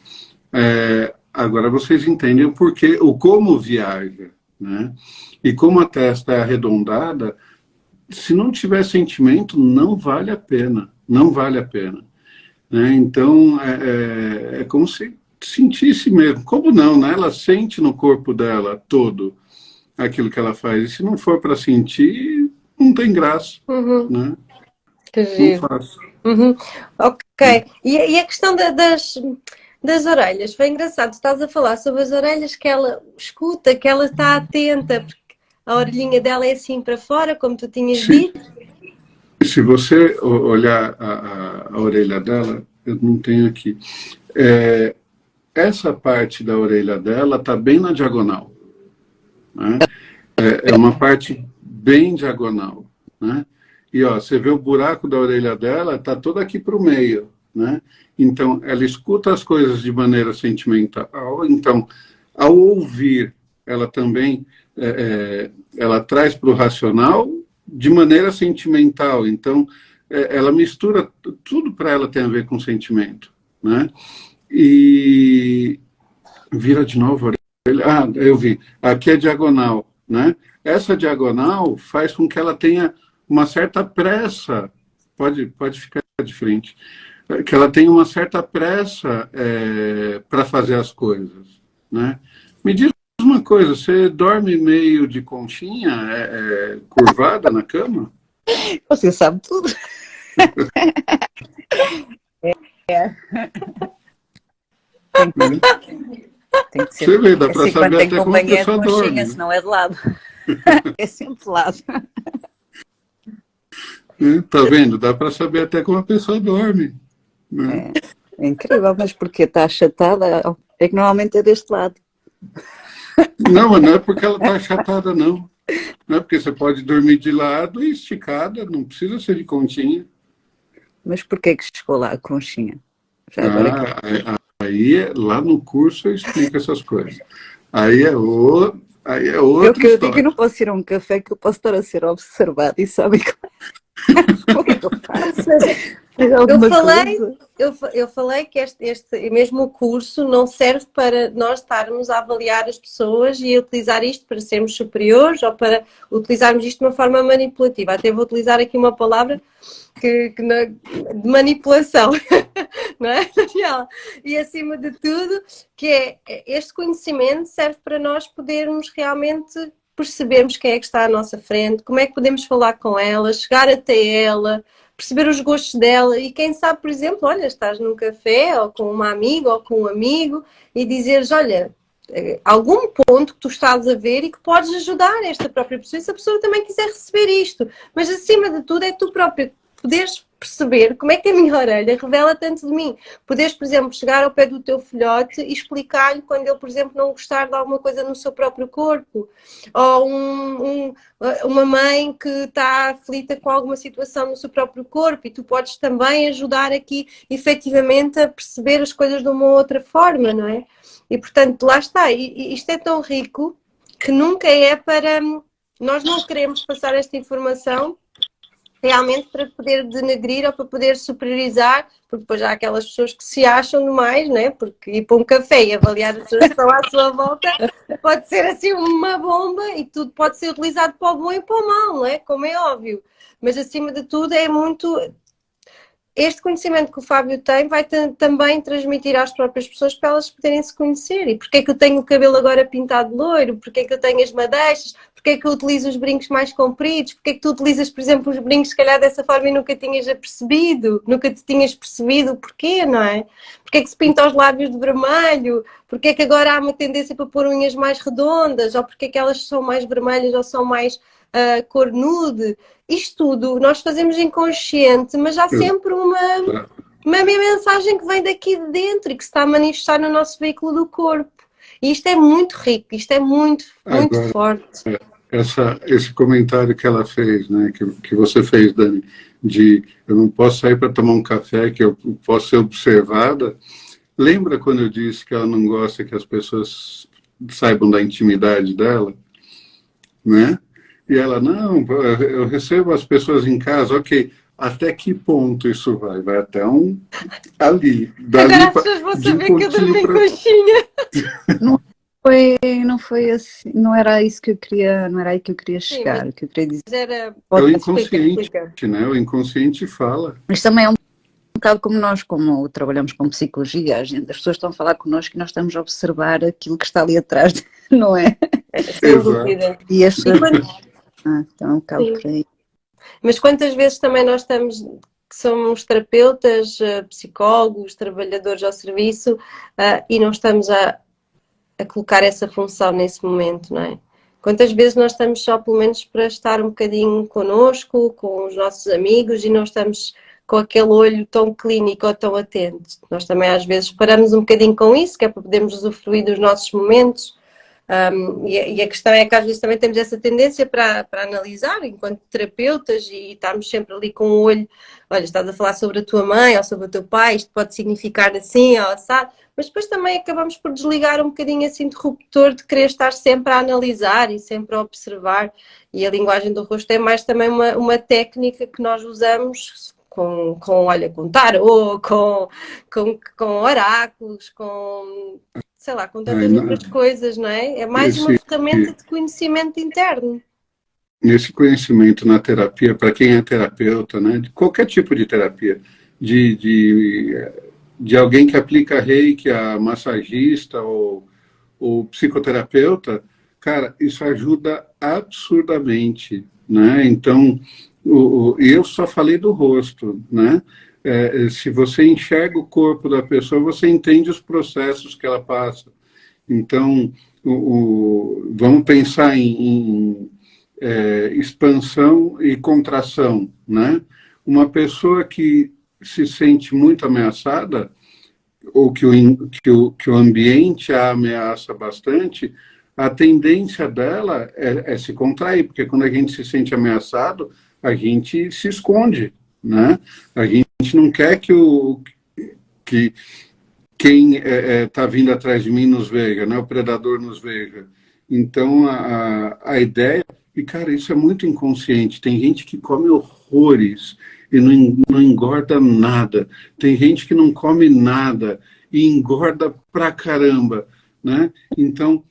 Agora vocês entendem o porquê, como viaja, né? E como a testa é arredondada, se não tiver sentimento, não vale a pena, não vale a pena, né? Então, é como se sentisse mesmo. Como não, né? Ela sente no corpo dela todo aquilo que ela faz. E se não for para sentir, não tem graça, né? Que giro. Não faço. Ok. E a questão das orelhas, foi engraçado. Estás a falar sobre as orelhas que ela escuta, que ela está atenta, porque a orelhinha dela é assim para fora, como tu tinhas dito. Se você olhar a orelha dela, eu não tenho aqui. Essa parte da orelha dela está bem na diagonal, né? É uma parte bem diagonal, né? E ó, você vê o buraco da orelha dela, está todo aqui para o meio, né? Então, ela escuta as coisas de maneira sentimental. Então, ao ouvir, ela também ela traz para o racional de maneira sentimental. Então, ela mistura, tudo para ela tem a ver com sentimento, né? E vira de novo a orelha. Ah, eu vi. Aqui é diagonal, né? Essa diagonal faz com que ela tenha uma certa pressa. Pode ficar de frente. Que ela tenha uma certa pressa para fazer as coisas, né? Me diz uma coisa, você dorme meio de conchinha, curvada na cama? Você sabe tudo. É. Tem que ser. Você vê, dá para Assim, quando saber tem até como a companhia de pessoa conchinha, dorme. Né? senão é de lado. É sempre de lado. Tá vendo? Dá para saber até como a pessoa dorme. Né? É incrível, mas porque está achatada, é que normalmente é deste lado. Não, mas não é porque ela está achatada, não. Não é porque você pode dormir de lado e esticada, não precisa ser de conchinha. Mas porquê que chegou lá a conchinha? Já agora que... Aí, lá no curso, eu explico essas coisas. Aí é Eu outra que eu digo história. que não posso ir a um café que eu posso estar a ser observado e sabem como é que eu faço? Eu falei que mesmo o curso não serve para nós estarmos a avaliar as pessoas e a utilizar isto para sermos superiores ou para utilizarmos isto de uma forma manipulativa. Até vou utilizar aqui uma palavra de manipulação, não é? E acima de tudo, que este conhecimento serve para nós podermos realmente percebermos quem é que está à nossa frente, como é que podemos falar com ela, chegar até ela, perceber os gostos dela e quem sabe, por exemplo, olha, estás num café ou com uma amiga ou com um amigo e dizeres, olha, algum ponto que tu estás a ver e que podes ajudar esta própria pessoa, se a pessoa também quiser receber isto. Mas acima de tudo é tu próprio poderes perceber como é que a minha orelha revela tanto de mim. Poderes, por exemplo, chegar ao pé do teu filhote e explicar-lhe quando ele, por exemplo, não gostar de alguma coisa no seu próprio corpo. Ou uma mãe que está aflita com alguma situação no seu próprio corpo e tu podes também ajudar aqui, efetivamente, a perceber as coisas de uma outra forma, não é? E, portanto, lá está. E isto é tão rico que nunca é para... Nós não queremos passar esta informação realmente para poder denegrir ou para poder superiorizar, porque depois há aquelas pessoas que se acham demais, né? Porque ir para um café e avaliar as pessoas que estão à sua volta pode ser assim uma bomba e tudo pode ser utilizado para o bom e para o mal, não é? Como é óbvio. Mas acima de tudo é muito... Este conhecimento que o Fábio tem vai também transmitir às próprias pessoas para elas poderem se conhecer. E porque é que eu tenho o cabelo agora pintado de loiro? Porque é que eu tenho as madeixas? Porque é que eu utilizo os brincos mais compridos? Porque é que tu utilizas, por exemplo, os brincos se calhar dessa forma e nunca tinhas apercebido? Nunca te tinhas percebido o porquê, não é? Porque é que se pinta os lábios de vermelho? Porque é que agora há uma tendência para pôr unhas mais redondas? Ou porque é que elas são mais vermelhas ou são mais cor nude? Isto tudo nós fazemos inconsciente, mas há sempre uma mensagem que vem daqui de dentro e que se está a manifestar no nosso veículo do corpo. E isto é muito rico, isto é muito, muito Agora, forte. Esse comentário que ela fez, né, que você fez, Dani, de eu não posso sair para tomar um café, que eu posso ser observada. Lembra quando eu disse que ela não gosta que as pessoas saibam da intimidade dela? Né? E ela, não, eu recebo as pessoas em casa, ok, até que ponto isso vai? Vai até ali. Dali agora as pessoas vão saber que eu dormi em conchinha. Não foi assim, não era isso que eu queria, não era aí que eu queria chegar, o que eu queria dizer. Era... É o inconsciente, né? O inconsciente fala. Mas também é um bocado como nós, como trabalhamos com psicologia, as pessoas estão a falar connosco e nós estamos a observar aquilo que está ali atrás, não é? Sem dúvida. E as pessoas... então é um bocado por aí. Mas quantas vezes também nós estamos, que somos terapeutas, psicólogos, trabalhadores ao serviço e não estamos a colocar essa função nesse momento, não é? Quantas vezes nós estamos só pelo menos para estar um bocadinho connosco, com os nossos amigos e não estamos com aquele olho tão clínico ou tão atento. Nós também às vezes paramos um bocadinho com isso, que é para podermos usufruir dos nossos momentos. E a questão é que às vezes também temos essa tendência para analisar enquanto terapeutas e estamos sempre ali com o olho, olha, estás a falar sobre a tua mãe ou sobre o teu pai, isto pode significar assim ou assado, mas depois também acabamos por desligar um bocadinho esse interruptor de querer estar sempre a analisar e sempre a observar, e a linguagem do rosto é mais também uma técnica que nós usamos olha, com tarô, com oráculos, sei lá, com tantas outras coisas, não é? É mais uma ferramenta de conhecimento interno. Nesse conhecimento na terapia, para quem é terapeuta, né, de qualquer tipo de terapia, de alguém que aplica reiki, a massagista ou psicoterapeuta, cara, isso ajuda absurdamente, né? Então, eu só falei do rosto, né? Se você enxerga o corpo da pessoa, você entende os processos que ela passa. Então, vamos pensar em expansão e contração, né? Uma pessoa que se sente muito ameaçada, ou que o ambiente a ameaça bastante, a tendência dela é se contrair, porque quando a gente se sente ameaçado, a gente se esconde, né? A gente não quer que quem está vindo atrás de mim nos veja, né? O predador nos veja. Então, a ideia... E, cara, isso é muito inconsciente. Tem gente que come horrores e não engorda nada. Tem gente que não come nada e engorda pra caramba, né? Então,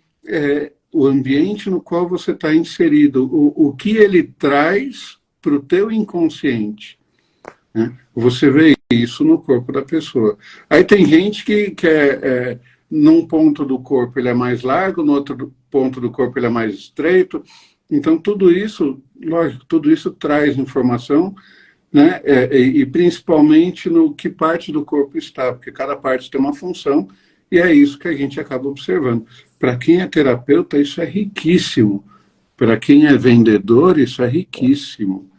o ambiente no qual você está inserido, o que ele traz para o teu inconsciente, né? Você vê isso no corpo da pessoa. Aí tem gente que num ponto do corpo ele é mais largo, no outro ponto do corpo ele é mais estreito. Então, tudo isso, lógico, tudo isso traz informação, né? E principalmente no que parte do corpo está, porque cada parte tem uma função e é isso que a gente acaba observando. Para quem é terapeuta, isso é riquíssimo. Para quem é vendedor, isso é riquíssimo.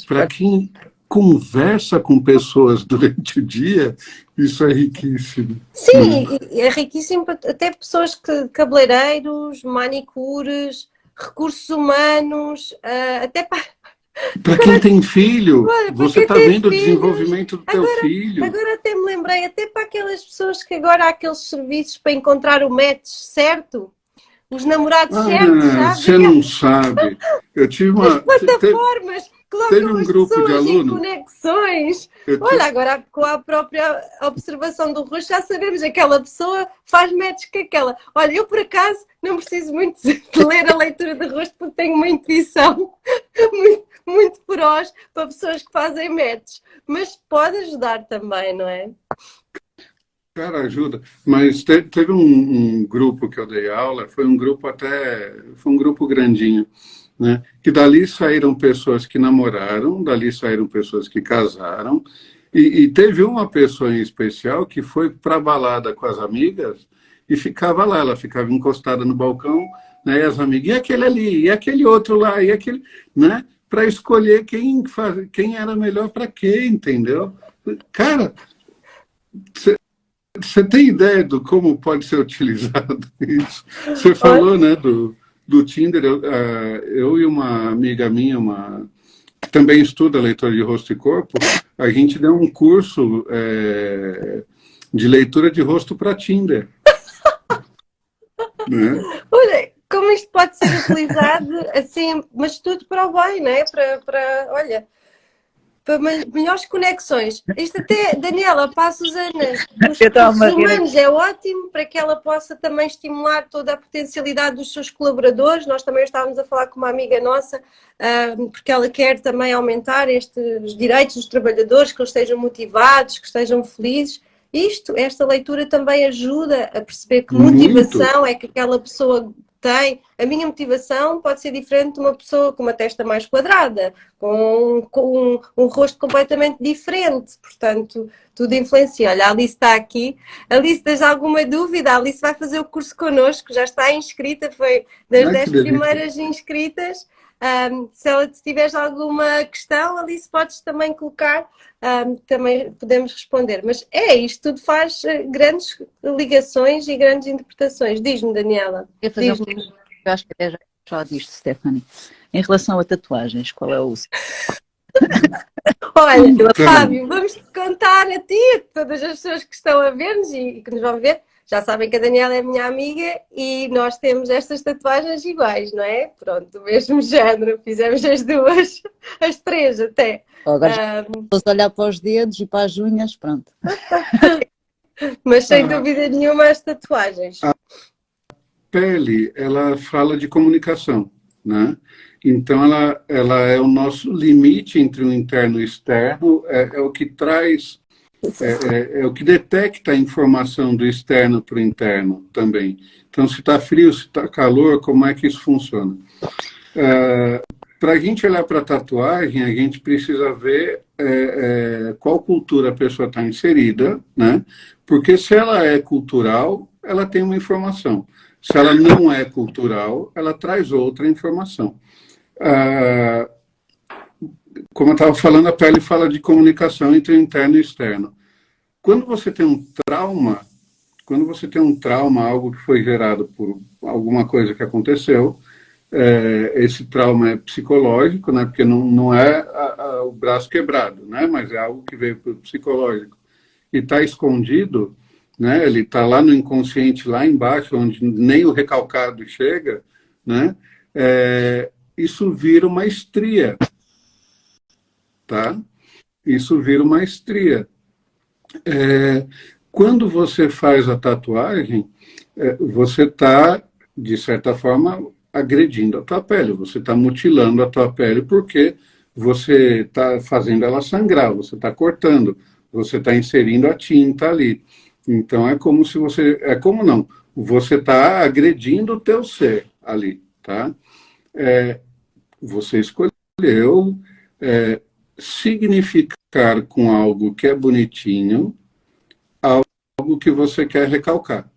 Para quem conversa com pessoas durante o dia, isso é riquíssimo. Sim, é riquíssimo para até pessoas cabeleireiros, manicures, recursos humanos, até para quem tem filho, olha, você está vendo o desenvolvimento do teu filho. Agora até me lembrei, até para aquelas pessoas que agora há aqueles serviços para encontrar o match certo, os namorados certos, sabe? Você não sabe. Eu tive uma... As plataformas teve colocam um as grupo de pessoas em alunos. conexões. Olha, agora com a própria observação do rosto já sabemos, aquela pessoa faz match com aquela. Olha, eu por acaso não preciso muito de ler a leitura de rosto porque tenho uma intuição muito feroz para pessoas que fazem match. Mas pode ajudar também, não é? Cara, ajuda. Mas teve um grupo que eu dei aula, foi um grupo grandinho, né? Que dali saíram pessoas que namoraram, dali saíram pessoas que casaram, e teve uma pessoa em especial que foi para a balada com as amigas e ficava lá, ela ficava encostada no balcão, né? E as amigas, e aquele ali, e aquele outro lá, e aquele, né? Para escolher quem era melhor para quê, entendeu? Cara, você tem ideia de como pode ser utilizado isso? Você falou, né, do Tinder. Eu e uma amiga minha, que também estuda leitura de rosto e corpo, a gente deu um curso de leitura de rosto para Tinder. Né? Olha, como isto pode ser utilizado assim, mas tudo para o bem, não é? Olha, para melhores conexões. Isto até, Daniela, para a Susana, dos recursos humanos é ótimo para que ela possa também estimular toda a potencialidade dos seus colaboradores. Nós também estávamos a falar com uma amiga nossa, porque ela quer também aumentar os direitos dos trabalhadores, que eles estejam motivados, que estejam felizes. Esta leitura também ajuda a perceber que motivação é que aquela pessoa tem. A minha motivação pode ser diferente de uma pessoa com uma testa mais quadrada, com um rosto completamente diferente. Portanto, tudo influencia. Olha, a Alice está aqui. Alice, tens alguma dúvida? A Alice vai fazer o curso connosco, já está inscrita, foi das 10 primeiras inscritas. Se tiveres alguma questão, Alice, podes também colocar, também podemos responder. Mas isto tudo faz grandes ligações e grandes interpretações. Diz-me, Daniela. Eu acho que até já falar disto, Stephanie. Em relação a tatuagens, qual é o uso? Olha, Fábio, vamos-te contar a ti, a todas as pessoas que estão a ver-nos e que nos vão ver, Já sabem que a Daniela é minha amiga e nós temos estas tatuagens iguais, não é? Pronto, do mesmo género. Fizemos as duas, as três até. Agora já posso olhar para os dedos e para as unhas, pronto. Mas sem dúvida nenhuma as tatuagens. A pele, ela fala de comunicação, né? Então, ela é o nosso limite entre o interno e o externo, é o que traz, é o que detecta a informação do externo para o interno também. Então, se está frio, se está calor, como é que isso funciona? Para a gente olhar para a tatuagem, a gente precisa ver qual cultura a pessoa está inserida, né? Porque se ela é cultural, ela tem uma informação. Se ela não é cultural, ela traz outra informação. Como eu estava falando, a pele fala de comunicação entre o interno e o externo. Quando você tem um trauma, algo que foi gerado por alguma coisa que aconteceu, esse trauma é psicológico, né? Porque não é o braço quebrado, né? Mas é algo que veio para o psicológico e está escondido, né? Ele está lá no inconsciente, lá embaixo, onde nem o recalcado chega, né? Isso vira uma estria, tá? Isso vira uma estria. Quando você faz a tatuagem, você está, de certa forma, agredindo a tua pele, você está mutilando a tua pele porque você está fazendo ela sangrar, você está cortando, você está inserindo a tinta ali. Então é como se você, você está agredindo o teu ser ali, tá? Você escolheu significar com algo que é bonitinho, algo que você quer recalcar.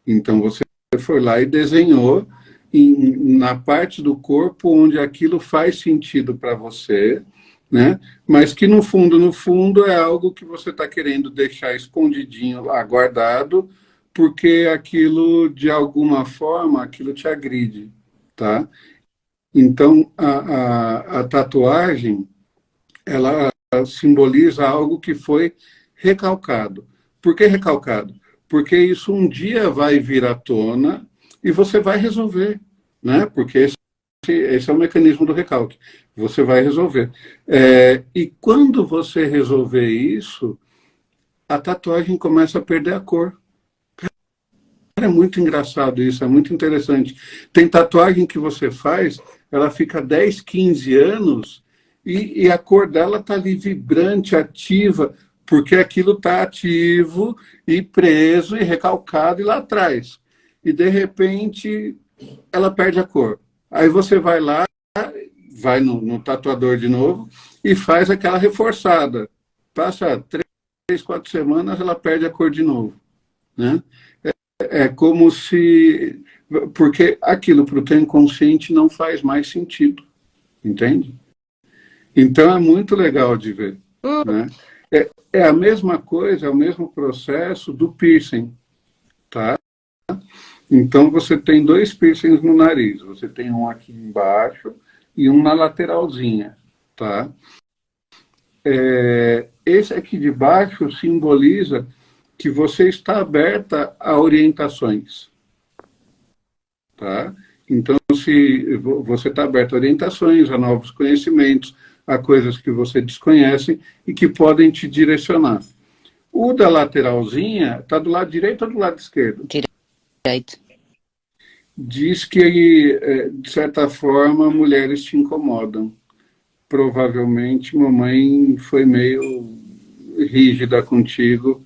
Então você foi lá e desenhou na parte do corpo onde aquilo faz sentido para você, né? Mas que no fundo é algo que você está querendo deixar escondidinho lá, guardado, porque aquilo, de alguma forma, aquilo te agride, tá? Então, a tatuagem, ela simboliza algo que foi recalcado. Por que recalcado? Porque isso um dia vai vir à tona e você vai resolver, né? Porque esse é o mecanismo do recalque. Você vai resolver. E quando você resolver isso, a tatuagem começa a perder a cor. É muito engraçado isso, é muito interessante. Tem tatuagem que você faz, ela fica 10, 15 anos e a cor dela está ali vibrante, ativa, porque aquilo está ativo e preso e recalcado e lá atrás. E, de repente, ela perde a cor. Aí você vai lá, vai no tatuador de novo e faz aquela reforçada. Passa 3, 4 semanas, ela perde a cor de novo, né? É como se... Porque aquilo para o teu inconsciente não faz mais sentido, entende? Então é muito legal de ver, né? É a mesma coisa, é o mesmo processo do piercing, tá? Então você tem 2 piercings no nariz, você tem um aqui embaixo e um na lateralzinha, tá? Esse aqui de baixo simboliza que você está aberta a orientações, tá? Então, se você está aberto a orientações, a novos conhecimentos, a coisas que você desconhece e que podem te direcionar. O da lateralzinha está do lado direito ou do lado esquerdo? Direito. Diz que, de certa forma, mulheres te incomodam. Provavelmente, mamãe foi meio rígida contigo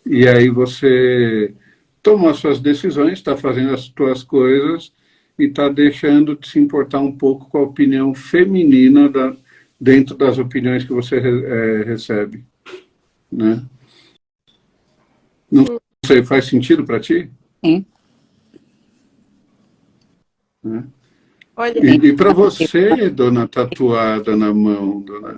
e aí você tomou as suas decisões, está fazendo as suas coisas e está deixando de se importar um pouco com a opinião feminina dentro das opiniões que você recebe, né? Não sei, faz sentido para ti? Sim. Né? Olha, E para você, dona tatuada na mão, dona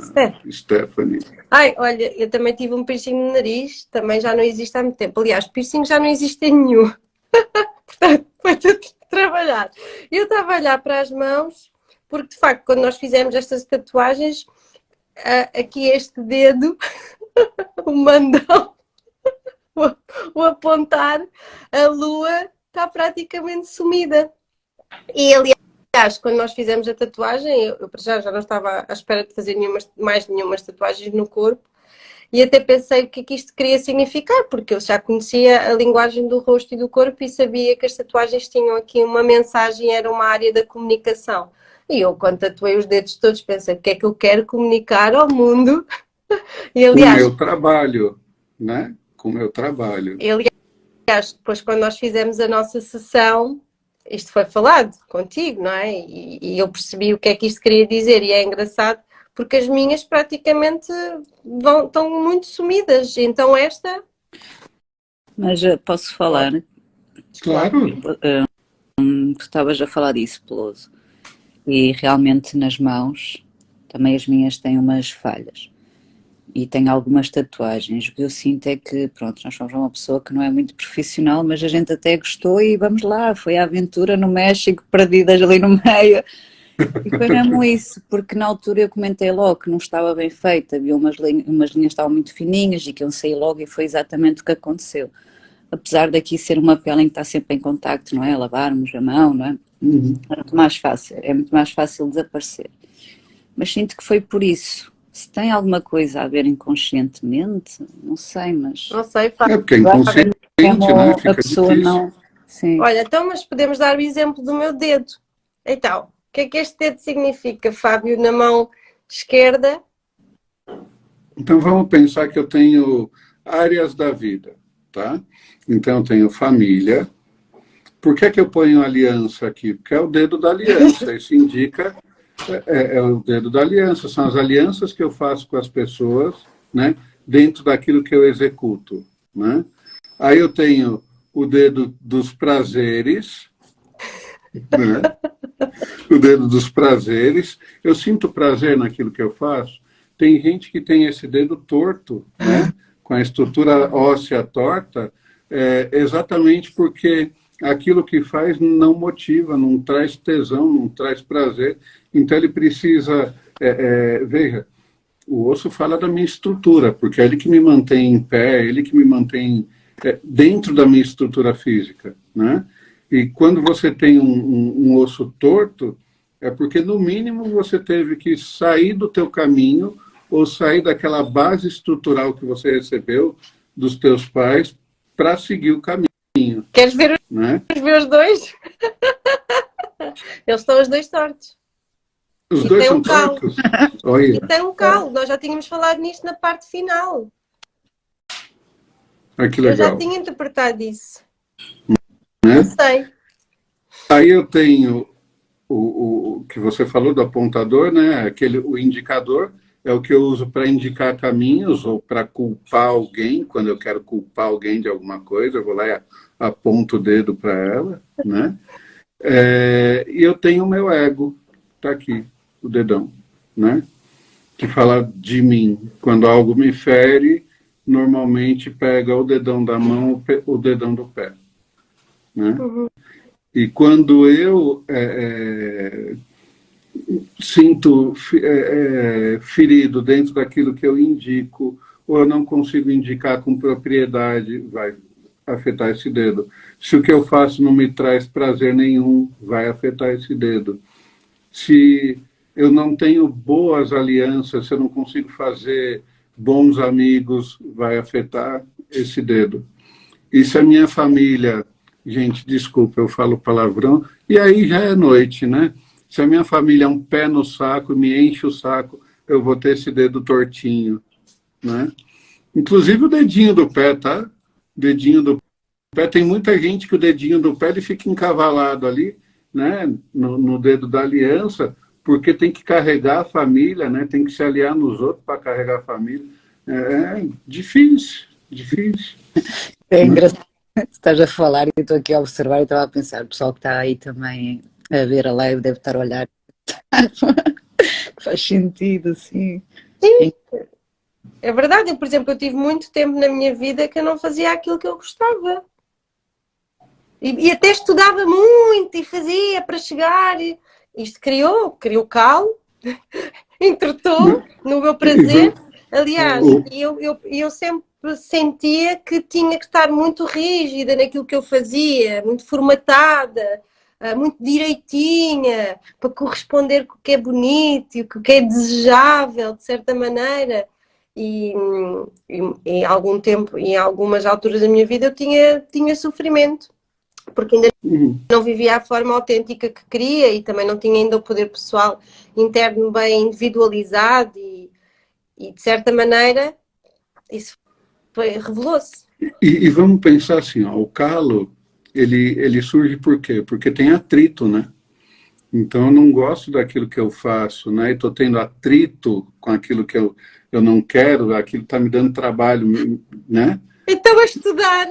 Stephanie? ai, olha, eu também tive um piercing no nariz, também já não existe há muito tempo. Aliás, piercing já não existe em nenhum. Portanto, foi tudo trabalhar. Eu estava a olhar para as mãos, porque de facto, quando nós fizemos estas tatuagens, aqui este dedo, o mandão, o apontar, a lua está praticamente sumida. E aliás, quando nós fizemos a tatuagem, eu já não estava à espera de fazer mais nenhumas tatuagens no corpo, e até pensei o que é que isto queria significar, porque eu já conhecia a linguagem do rosto e do corpo e sabia que as tatuagens tinham aqui uma mensagem, era uma área da comunicação. E eu, quando tatuei os dedos todos, pensei, o que é que eu quero comunicar ao mundo? E aliás, com o meu trabalho, né? Com o meu trabalho. e, aliás, depois quando nós fizemos a nossa sessão, isto foi falado contigo, não é? E eu percebi o que é que isto queria dizer, e é engraçado, porque as minhas praticamente estão muito sumidas, então esta... Mas posso falar? Claro. Tu estavas a falar disso, Peloso. E realmente nas mãos, também as minhas têm umas falhas. E tenho algumas tatuagens. O que eu sinto é que, pronto, nós somos uma pessoa que não é muito profissional, mas a gente até gostou e vamos lá, foi a aventura no México, perdidas ali no meio. E foi mesmo isso, porque na altura eu comentei logo que não estava bem feita, havia umas linhas que estavam muito fininhas e que eu saí logo e foi exatamente o que aconteceu. Apesar daqui ser uma pele em que está sempre em contacto, não é? Lavarmos a mão, não é? É muito mais fácil desaparecer. Mas sinto que foi por isso. Se tem alguma coisa a ver inconscientemente, não sei, mas... Não sei, É porque é inconsciente, né? a Fica pessoa difícil. não... Sim. Olha, então, mas podemos dar o exemplo do meu dedo. Então, o que é que este dedo significa, Fábio, na mão esquerda? Então vamos pensar que eu tenho áreas da vida, tá? Então eu tenho família. Por que eu ponho aliança aqui? Porque é o dedo da aliança. Isso indica é o dedo da aliança. São as alianças que eu faço com as pessoas, né? Dentro daquilo que eu executo, né? Aí eu tenho o dedo dos prazeres, né? O dedo dos prazeres. Eu sinto prazer naquilo que eu faço. Tem gente que tem esse dedo torto, né? Com a estrutura óssea torta, exatamente porque aquilo que faz não motiva, não traz tesão, não traz prazer. Então ele precisa... veja, o osso fala da minha estrutura, porque é ele que me mantém em pé, é ele que me mantém dentro da minha estrutura física, né? E quando você tem um osso torto, é porque, no mínimo, você teve que sair do teu caminho ou sair daquela base estrutural que você recebeu dos teus pais para seguir o caminho. Queres ver né? os meus dois? Eles estão os dois tortos. Os E dois tem são um calo. tortos? Olha. E tem um calo. Nós já tínhamos falado nisto na parte final. Que Eu já legal. tinha interpretado isso. Né? Não sei. Aí eu tenho o que você falou do apontador, né? O indicador é o que eu uso para indicar caminhos ou para culpar alguém. Quando eu quero culpar alguém de alguma coisa, eu vou lá e aponto o dedo para ela, né? E eu tenho o meu ego, tá aqui, o dedão, né? Que fala de mim. Quando algo me fere, normalmente pega o dedão da mão, o dedão do pé, né? Uhum. E quando eu sinto ferido dentro daquilo que eu indico, ou eu não consigo indicar com propriedade, vai afetar esse dedo. Se o que eu faço não me traz prazer nenhum, vai afetar esse dedo. Se eu não tenho boas alianças, se eu não consigo fazer bons amigos, vai afetar esse dedo. E se a minha família... Gente, desculpa, eu falo palavrão. E aí já é noite, né? Se a minha família é um pé no saco, me enche o saco, eu vou ter esse dedo tortinho, né? Inclusive o dedinho do pé, tá? Dedinho do pé. Tem muita gente que o dedinho do pé ele fica encavalado ali, né? No dedo da aliança, porque tem que carregar a família, né? Tem que se aliar nos outros para carregar a família. É difícil, difícil. É engraçado. Estás a falar e eu estou aqui a observar e estava a pensar, o pessoal que está aí também a ver a live deve estar a olhar. Faz sentido, sim. Sim, é verdade. Eu, por exemplo, eu tive muito tempo na minha vida que eu não fazia aquilo que eu gostava. E até estudava muito e fazia para chegar. Isto criou calo, entretou no meu prazer. Aliás, eu sempre sentia que tinha que estar muito rígida naquilo que eu fazia, muito formatada, muito direitinha, para corresponder com o que é bonito e o que é desejável, de certa maneira. E em algum tempo, em algumas alturas da minha vida, eu tinha sofrimento, porque ainda não vivia a forma autêntica que queria e também não tinha ainda o poder pessoal interno bem individualizado e de certa maneira, isso revelou-se. E vamos pensar assim, ó, o calo, ele surge por quê? Porque tem atrito, né? Então, eu não gosto daquilo que eu faço, né? E estou tendo atrito com aquilo que eu não quero, aquilo está me dando trabalho, né? Então, a estudar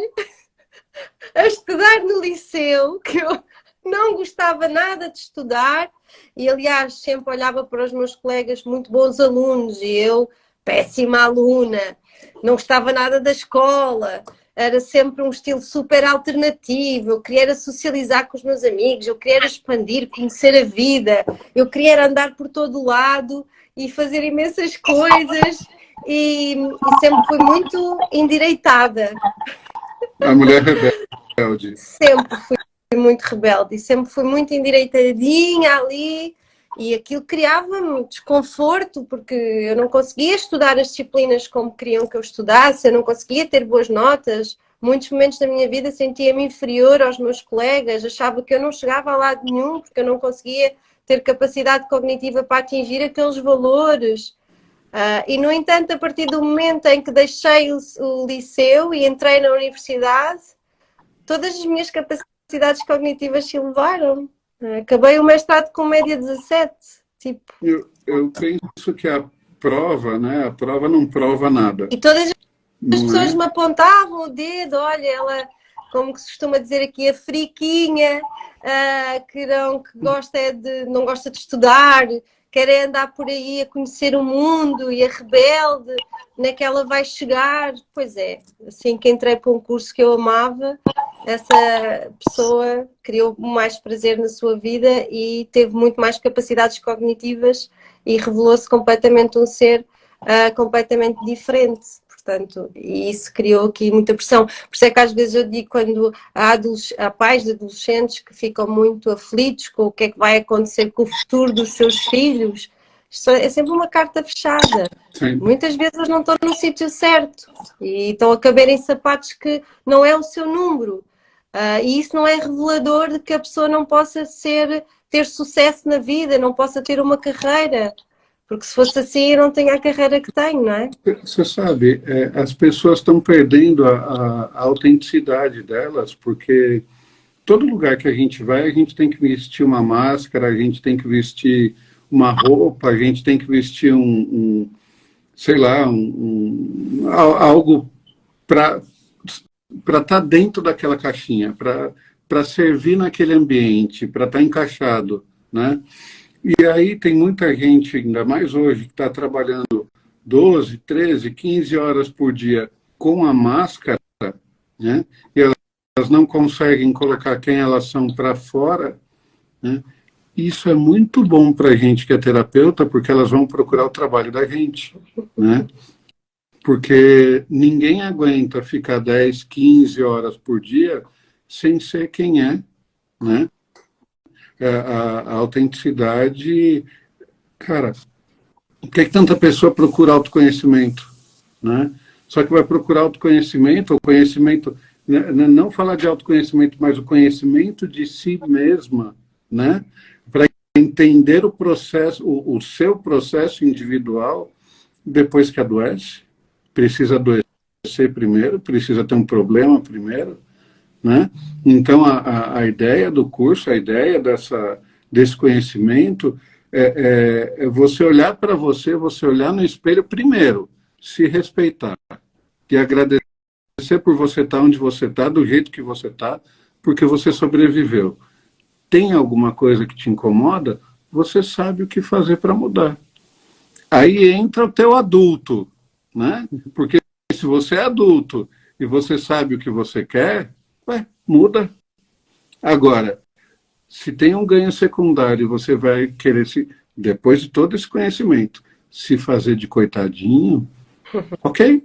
no liceu, que eu não gostava nada de estudar, e aliás, sempre olhava para os meus colegas muito bons alunos, e eu, péssima aluna, não gostava nada da escola, era sempre um estilo super alternativo, eu queria era socializar com os meus amigos, eu queria era expandir, conhecer a vida, eu queria era andar por todo o lado e fazer imensas coisas e sempre fui muito endireitada. A mulher rebelde. Sempre fui muito rebelde e sempre fui muito endireitadinha ali. E aquilo criava-me desconforto, porque eu não conseguia estudar as disciplinas como queriam que eu estudasse, eu não conseguia ter boas notas. Muitos momentos da minha vida sentia-me inferior aos meus colegas, achava que eu não chegava a lado nenhum, porque eu não conseguia ter capacidade cognitiva para atingir aqueles valores. E, no entanto, a partir do momento em que deixei o liceu e entrei na universidade, todas as minhas capacidades cognitivas se elevaram. Acabei o mestrado com média 17. Tipo. Eu penso que a prova, né? A prova não prova nada. E todas as Não pessoas é? me apontavam o dedo, olha, ela, como que se costuma dizer aqui, a friquinha, que não gosta de estudar, quer é andar por aí a conhecer o mundo e a rebelde, onde é que ela vai chegar? Pois é, assim que entrei para um curso que eu amava, essa pessoa criou mais prazer na sua vida e teve muito mais capacidades cognitivas e revelou-se completamente um ser completamente diferente. Portanto, e isso criou aqui muita pressão. Por isso é que às vezes eu digo, quando há pais de adolescentes que ficam muito aflitos com o que é que vai acontecer com o futuro dos seus filhos, isto é sempre uma carta fechada. Sim. Muitas vezes eles não estão no sítio certo e estão a caber em sapatos que não é o seu número. E isso não é revelador de que a pessoa não possa ter sucesso na vida, não possa ter uma carreira. Porque se fosse assim, eu não tenho a carreira que tenho, não é? Você sabe, as pessoas estão perdendo a autenticidade delas, porque todo lugar que a gente vai, a gente tem que vestir uma máscara, a gente tem que vestir uma roupa, a gente tem que vestir sei lá, algo para estar dentro daquela caixinha, para servir naquele ambiente, para estar encaixado, né? E aí tem muita gente, ainda mais hoje, que está trabalhando 12, 13, 15 horas por dia com a máscara, né? E elas não conseguem colocar quem elas são para fora, né? Isso é muito bom para a gente que é terapeuta, porque elas vão procurar o trabalho da gente, né? Porque ninguém aguenta ficar 10, 15 horas por dia sem ser quem é, né? A autenticidade, cara, por que tanta pessoa procura autoconhecimento, né? Só que vai procurar autoconhecimento, o conhecimento, não falar de autoconhecimento, mas o conhecimento de si mesma, né? Para entender o processo, o seu processo individual, depois que adoece, precisa adoecer primeiro, precisa ter um problema primeiro, né? Então, a ideia do curso, a ideia desse conhecimento é você olhar para você olhar no espelho primeiro, se respeitar e agradecer por você estar onde você está, do jeito que você está, porque você sobreviveu. Tem alguma coisa que te incomoda? Você sabe o que fazer para mudar. Aí entra o teu adulto, né? Porque se você é adulto e você sabe o que você quer, muda. Agora, se tem um ganho secundário, você vai querer, depois de todo esse conhecimento, se fazer de coitadinho, ok?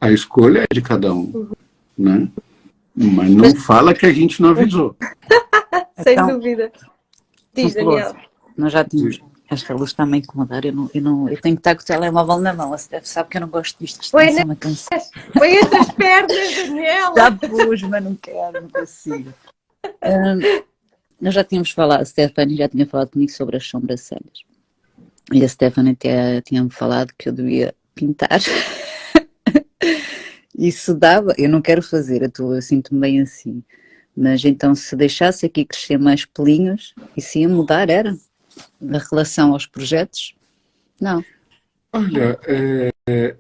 A escolha é de cada um, né? Mas não fala que a gente não avisou. Sem Então, dúvida. Diz, Veloso. Daniel. Nós já tínhamos. Esta luz está-me a incomodar. Eu tenho que estar com o telemóvel na mão. A Steph sabe que eu não gosto disto. Isto Põe, me cansa. põe entre as pernas, Daniela. Já pus, mas não quero, não consigo. Nós já tínhamos falado, a Stephanie já tinha falado comigo sobre as sobrancelhas. E a Stephanie até tinha-me falado que eu devia pintar. Isso dava, eu não quero fazer, eu sinto-me bem assim. Mas então se deixasse aqui crescer mais pelinhos, isso ia mudar, era? Na relação aos projetos? Não. Olha,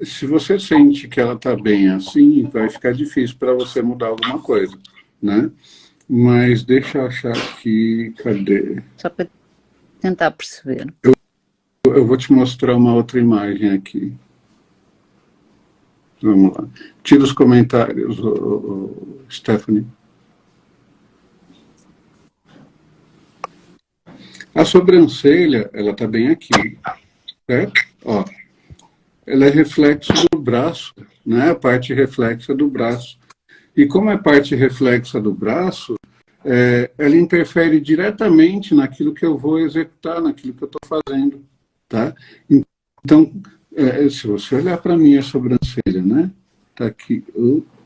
se você sente que ela está bem assim, vai ficar difícil para você mudar alguma coisa, né? Mas deixa eu achar aqui, cadê? Só para tentar perceber. Eu vou te mostrar uma outra imagem aqui. Vamos lá. Tira os comentários, Stephanie. A sobrancelha, ela está bem aqui, certo? Ó, ela é reflexo do braço, né? A parte reflexa do braço. E como é parte reflexa do braço, ela interfere diretamente naquilo que eu vou executar, naquilo que eu estou fazendo, tá? Então, se você olhar para a minha sobrancelha, né? Tá aqui,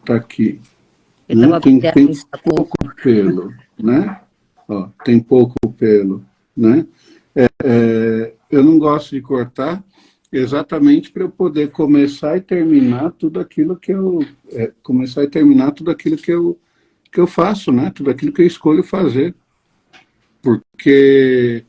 tá aqui. Né? Tem pouco pelo, né? Ó, tem pouco pelo, né? Eu não gosto de cortar exatamente para eu poder começar e terminar tudo aquilo que eu que eu faço, né? Tudo aquilo que eu escolho fazer, porque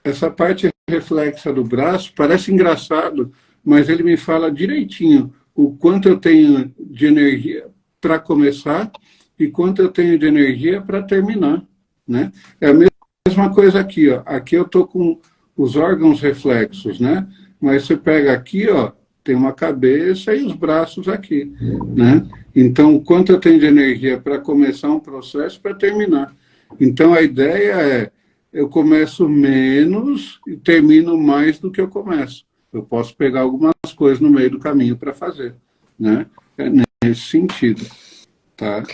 essa parte reflexa do braço parece engraçado, mas ele me fala direitinho o quanto eu tenho de energia para começar e quanto eu tenho de energia para terminar, né? É a mesma coisa aqui, ó. Aqui eu estou com os órgãos reflexos, né? Mas você pega aqui, ó, tem uma cabeça e os braços aqui, né? Então, o quanto eu tenho de energia para começar um processo para terminar. Então, a ideia é, eu começo menos e termino mais do que eu começo. Eu posso pegar algumas coisas no meio do caminho para fazer, né? É nesse sentido, tá?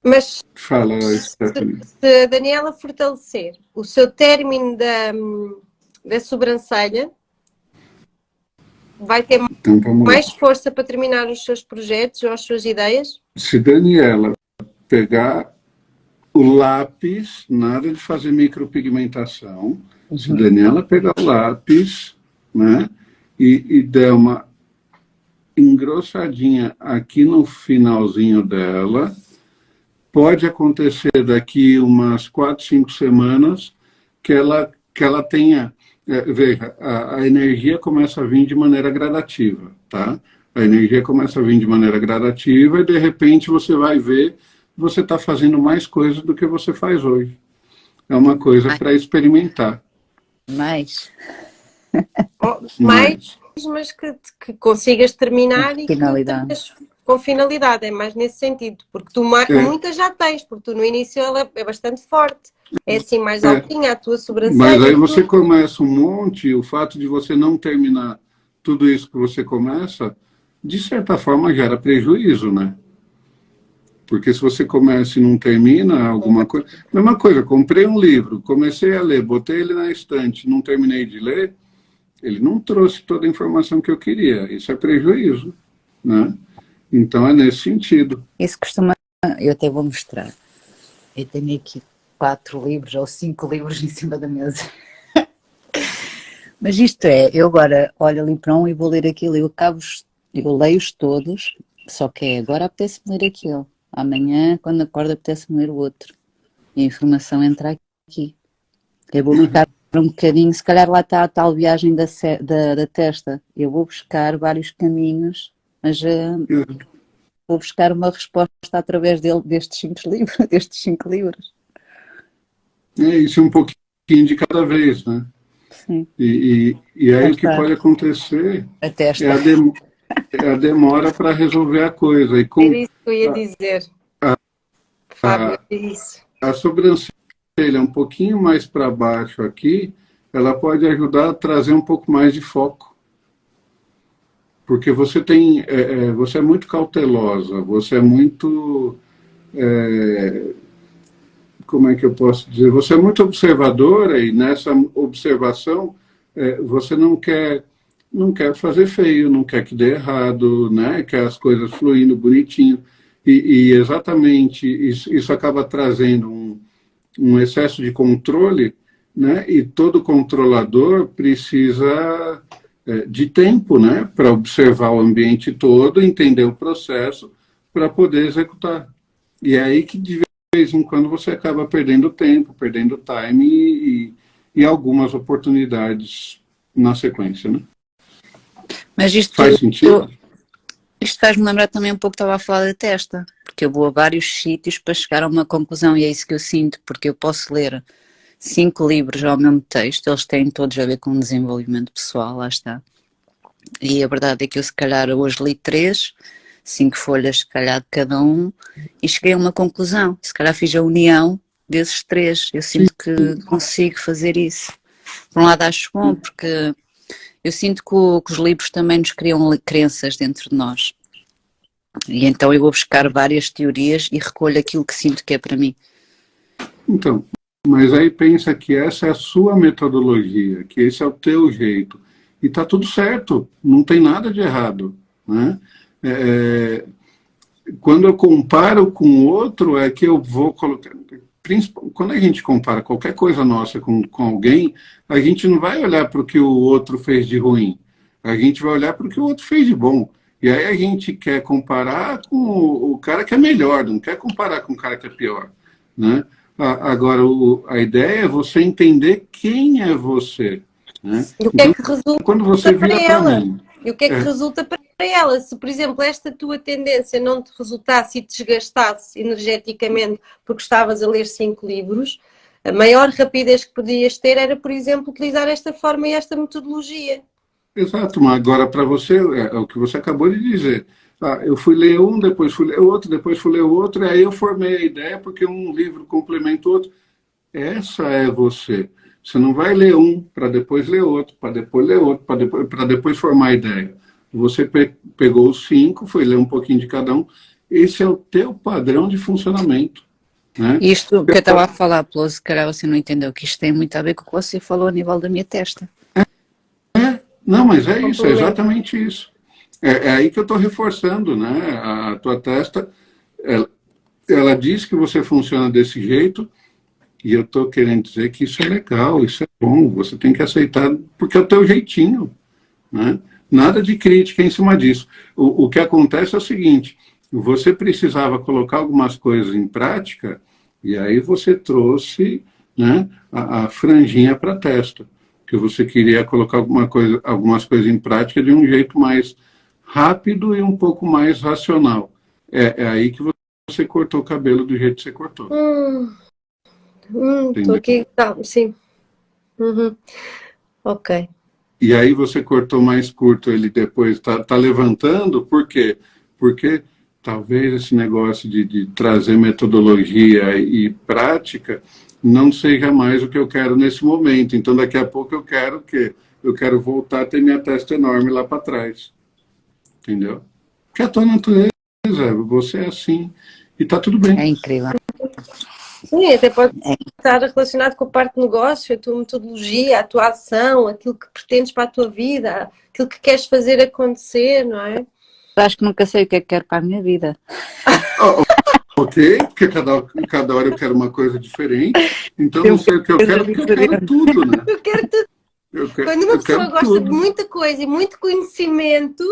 Mas fala, Stephanie. Se a Daniela fortalecer o seu término da sobrancelha, vai ter então, mais força para terminar os seus projetos ou as suas ideias? Se Daniela pegar o lápis, nada de fazer micropigmentação, se Daniela pegar o lápis, né, e der uma engrossadinha aqui no finalzinho dela, pode acontecer daqui umas 4, 5 semanas que ela tenha... veja, a energia começa a vir de maneira gradativa, tá? A energia começa a vir de maneira gradativa e, de repente, você vai ver você está fazendo mais coisas do que você faz hoje. É uma coisa para experimentar. Mais? Mas que consigas terminar e com finalidade, é mais nesse sentido, porque tu muitas já tens, porque tu no início ela é bastante forte, é assim mais altinha a tua sobrancelha. Mas aí você começa um monte, o fato de você não terminar tudo isso que você começa, de certa forma gera prejuízo, né? Porque se você começa e não termina alguma coisa... Mesma coisa, comprei um livro, comecei a ler, botei ele na estante, não terminei de ler, ele não trouxe toda a informação que eu queria. Isso é prejuízo, né? Então é nesse sentido. Isso costuma... Eu até vou mostrar. Eu tenho aqui 4 livros ou 5 livros em cima da mesa. Mas isto eu agora olho ali para um e vou ler aquilo. Eu leio-os todos, só que agora apetece-me ler aquilo. Amanhã, quando acordo, apetece-me ler o outro. E a informação entra aqui. Eu vou buscar um bocadinho, se calhar lá está a tal viagem da testa. Eu vou buscar vários caminhos, mas vou buscar uma resposta através destes 5 livros. É isso, um pouquinho de cada vez, né? Sim. E aí o que pode acontecer é a demora para resolver a coisa. E é isso que eu ia dizer. Fábio, é isso. A sobrancelha um pouquinho mais para baixo aqui, ela pode ajudar a trazer um pouco mais de foco. Porque você tem, você é muito cautelosa, você é muito, é, como é que eu posso dizer? Você é muito observadora e nessa observação você não quer fazer feio, não quer que dê errado, né? Quer as coisas fluindo bonitinho. E exatamente isso acaba trazendo um excesso de controle, né? E todo controlador precisa de tempo, né? Para observar o ambiente todo, entender o processo, para poder executar. E é aí que de vez em quando você acaba perdendo tempo, perdendo time e algumas oportunidades na sequência, né? Mas Faz sentido? isto faz-me lembrar também um pouco, estava a falar da testa, porque eu vou a vários sítios para chegar a uma conclusão e é isso que eu sinto, porque eu posso ler 5 livros ao mesmo texto, eles têm todos a ver com desenvolvimento pessoal, lá está. E a verdade é que eu se calhar hoje li 3, 5 folhas se calhar de cada um e cheguei a uma conclusão, se calhar fiz a união desses 3, eu sinto que consigo fazer isso. Por um lado acho bom, porque eu sinto que os livros também nos criam crenças dentro de nós. E então eu vou buscar várias teorias e recolho aquilo que sinto que é para mim. Então, mas aí pensa que essa é a sua metodologia, que esse é o teu jeito. E está tudo certo, não tem nada de errado, né? Quando eu comparo com o outro, é que eu vou colocar. Quando a gente compara qualquer coisa nossa com alguém, a gente não vai olhar para o que o outro fez de ruim. A gente vai olhar para o que o outro fez de bom. E aí a gente quer comparar com o cara que é melhor, não quer comparar com o cara que é pior, né? Agora, a ideia é você entender quem é você, né? E o que é que resulta Quando você para vira para ela? mim... E o que é que resulta para ela? Se, por exemplo, esta tua tendência não te resultasse e te desgastasse energeticamente porque estavas a ler 5 livros, a maior rapidez que podias ter era, por exemplo, utilizar esta forma e esta metodologia. Exato, mas agora para você, é o que você acabou de dizer. Eu fui ler um, depois fui ler outro, depois fui ler outro, e aí eu formei a ideia porque um livro complementa o outro. Essa é você. Você não vai ler um para depois ler outro, para depois ler outro, para depois formar a ideia. Você pegou os 5, foi ler um pouquinho de cada um. Esse é o teu padrão de funcionamento, né? Isto que eu estava a falar, Peloso, se calhar você não entendeu, que isto tem muito a ver com o que você falou a nível da minha testa. Não, mas é isso, é exatamente isso. É aí que eu estou reforçando, né? A tua testa, ela diz que você funciona desse jeito, e eu estou querendo dizer que isso é legal, isso é bom, você tem que aceitar, porque é o teu jeitinho, né? Nada de crítica em cima disso. O que acontece é o seguinte, você precisava colocar algumas coisas em prática, e aí você trouxe, né, a franjinha para a testa, que você queria colocar algumas coisas em prática de um jeito mais rápido e um pouco mais racional. É aí que você cortou o cabelo do jeito que você cortou. Estou aqui, tá, sim. Uhum. Ok. E aí você cortou mais curto, ele depois tá levantando, por quê? Porque talvez esse negócio de trazer metodologia e prática não seja mais o que eu quero nesse momento. Então daqui a pouco eu quero o quê? Eu quero voltar a ter minha testa enorme lá para trás. Entendeu? Porque a tua natureza, você é assim. E tá tudo bem. É incrível. Sim, até pode estar relacionado com a parte de negócio, a tua metodologia, a tua ação, aquilo que pretendes para a tua vida, aquilo que queres fazer acontecer, não é? Acho que nunca sei o que é que quero para a minha vida. Ok, porque cada hora eu quero uma coisa diferente, então não sei o que eu quero, porque eu quero tudo, né? Eu quero tudo. Quando uma pessoa gosta de muita coisa e muito conhecimento,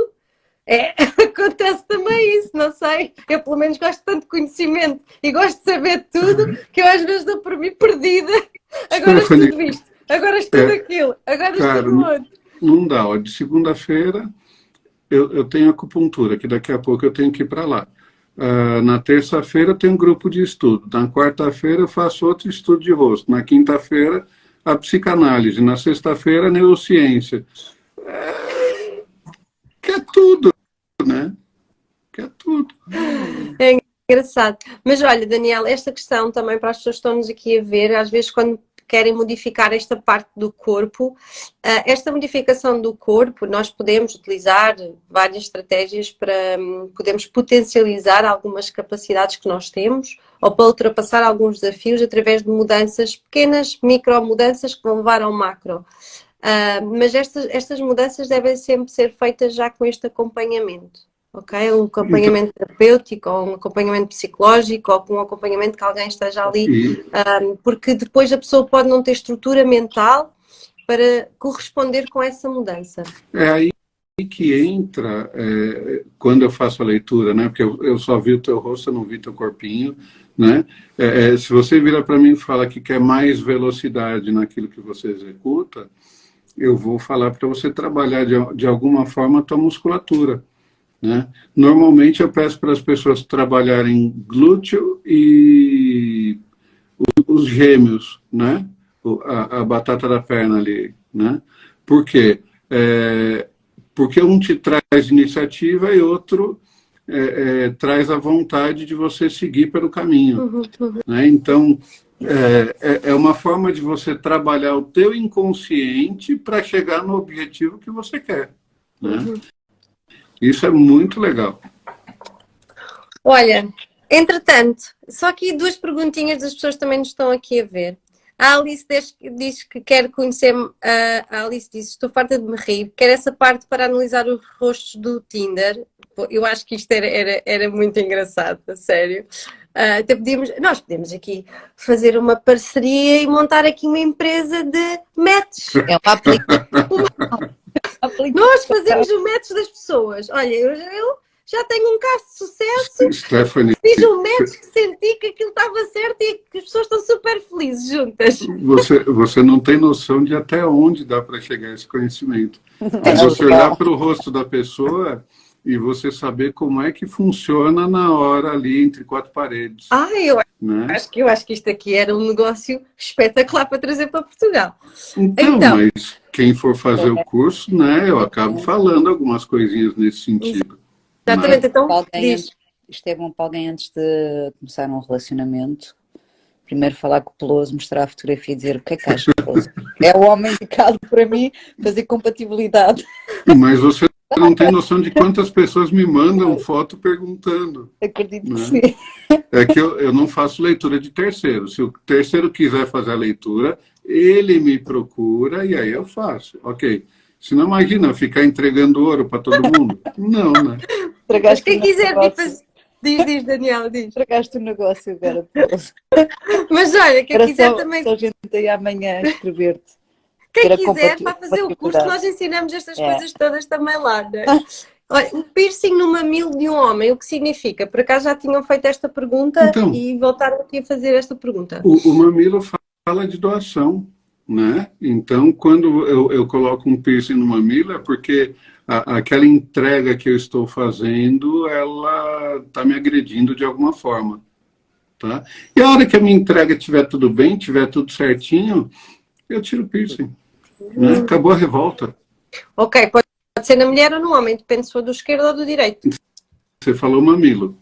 acontece também isso, não sei. Eu pelo menos gosto tanto de conhecimento e gosto de saber tudo que eu às vezes dou por mim perdida. Agora estudo isto, agora estudo aquilo, agora estudo outro. Não dá, ó, de segunda-feira eu tenho acupuntura, que daqui a pouco eu tenho que ir para lá. Na terça-feira eu tenho um grupo de estudo, na quarta-feira eu faço outro estudo de rosto, na quinta-feira a psicanálise, na sexta-feira a neurociência. Quer tudo, né? Quer tudo. É engraçado. Mas olha, Daniel, esta questão também para as pessoas que estão-nos aqui a ver, às vezes quando querem modificar esta parte do corpo. Esta modificação do corpo, nós podemos utilizar várias estratégias para podermos potencializar algumas capacidades que nós temos ou para ultrapassar alguns desafios através de mudanças, pequenas micro-mudanças que vão levar ao macro. Mas estas mudanças devem sempre ser feitas já com este acompanhamento. Ok? Um acompanhamento terapêutico, ou um acompanhamento psicológico, ou com um acompanhamento que alguém esteja ali, porque depois a pessoa pode não ter estrutura mental para corresponder com essa mudança. É aí que entra, quando eu faço a leitura, né? Porque eu só vi o teu rosto, eu não vi teu corpinho, né? Se você vira para mim e fala que quer mais velocidade naquilo que você executa, eu vou falar para você trabalhar de alguma forma a tua musculatura. Né? Normalmente eu peço para as pessoas trabalharem glúteo e os gêmeos, né? A batata da perna ali. Né? Por quê? Porque um te traz iniciativa e outro traz a vontade de você seguir pelo caminho. Né? Então, é uma forma de você trabalhar o teu inconsciente para chegar no objetivo que você quer. Né? Isso é muito legal. Olha, entretanto, só aqui duas perguntinhas das pessoas que também nos estão aqui a ver. A Alice diz que quer conhecer, a Alice diz, estou farta de me rir, quer essa parte para analisar os rostos do Tinder. Eu acho que isto era muito engraçado, a sério. Até nós podemos aqui fazer uma parceria e montar aqui uma empresa de match. É uma aplicação. Nós fazemos o match das pessoas. Olha, eu já tenho um caso de sucesso. Stephanie, Fiz um match que senti que aquilo estava certo e que as pessoas estão super felizes juntas. Você não tem noção de até onde dá para chegar a esse conhecimento. É você olhar para o rosto da pessoa e você saber como é que funciona na hora ali entre quatro paredes. Eu acho que isto aqui era um negócio espetacular para trazer para Portugal. Então, mas quem for fazer o curso, né, eu acabo falando algumas coisinhas nesse sentido. Exatamente, então Isto é bom para alguém antes de começar um relacionamento. Primeiro falar com o Peloso, mostrar a fotografia e dizer o que é que acha, Peloso? É o homem indicado para mim fazer compatibilidade. Mas você não tem noção de quantas pessoas me mandam foto perguntando. Acredito que né? sim. É que eu não faço leitura de terceiro. Se o terceiro quiser fazer a leitura, ele me procura e aí eu faço. Ok. Se não, imagina ficar entregando ouro para todo mundo. Não, né? Mas quem quiser vir fazer... Diz, Daniela, diz. Estragaste o negócio agora, Peloso. Mas olha, quem quiser só, também... Só a gente aí amanhã escrever-te. Quem quiser, para fazer o curso, nós ensinamos estas coisas todas também lá, né? Olha, o piercing no mamilo de um homem, o que significa? Por acaso já tinham feito esta pergunta então, e voltaram aqui a fazer esta pergunta. O mamilo fala de doação, né? Então, quando eu coloco um piercing no mamilo, é porque aquela entrega que eu estou fazendo, ela está me agredindo de alguma forma. Tá? E a hora que a minha entrega estiver tudo bem, estiver tudo certinho, eu tiro o piercing. Né? Acabou a revolta. Ok, pode ser na mulher ou no homem, depende se for do esquerdo ou do direito. Você falou mamilo.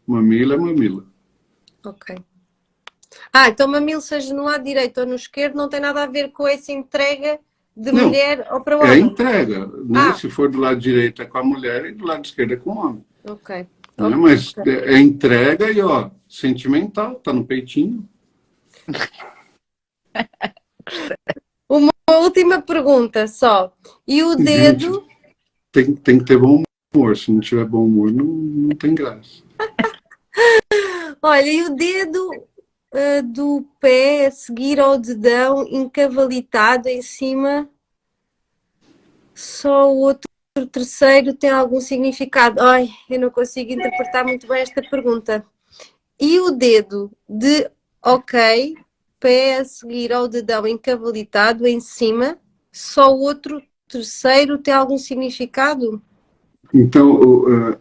Mamilo é mamilo. Ok. Então mamilo seja no lado direito ou no esquerdo não tem nada a ver com essa entrega de mulher ou para o homem? É a entrega. Né? Se for do lado direito é com a mulher e do lado esquerdo é com o homem. Ok. Né? Mas é entrega e, ó, sentimental, tá no peitinho. Uma última pergunta só. E o dedo... Gente, tem que ter bom humor. Se não tiver bom humor, não tem graça. Olha, e o dedo do pé a seguir ao dedão encavalitado em cima, só o outro terceiro tem algum significado? Ai, eu não consigo interpretar muito bem esta pergunta. E o dedo de ok, pé a seguir ao dedão encavalitado em cima, só o outro terceiro tem algum significado? Então,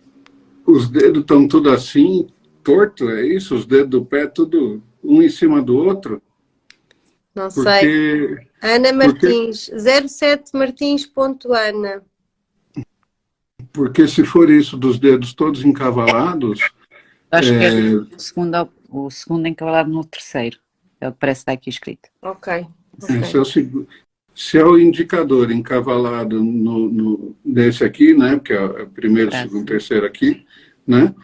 os dedos estão tudo assim, torto, é isso? Os dedos do pé tudo um em cima do outro? Não sei. Ana Martins, 07 Martins.Ana. Porque se for isso dos dedos todos encavalados... Acho que é o segundo encavalado no terceiro. É o que parece estar aqui escrito. Ok. Se é o indicador encavalado nesse aqui, né, que é o primeiro, segundo, terceiro aqui, né,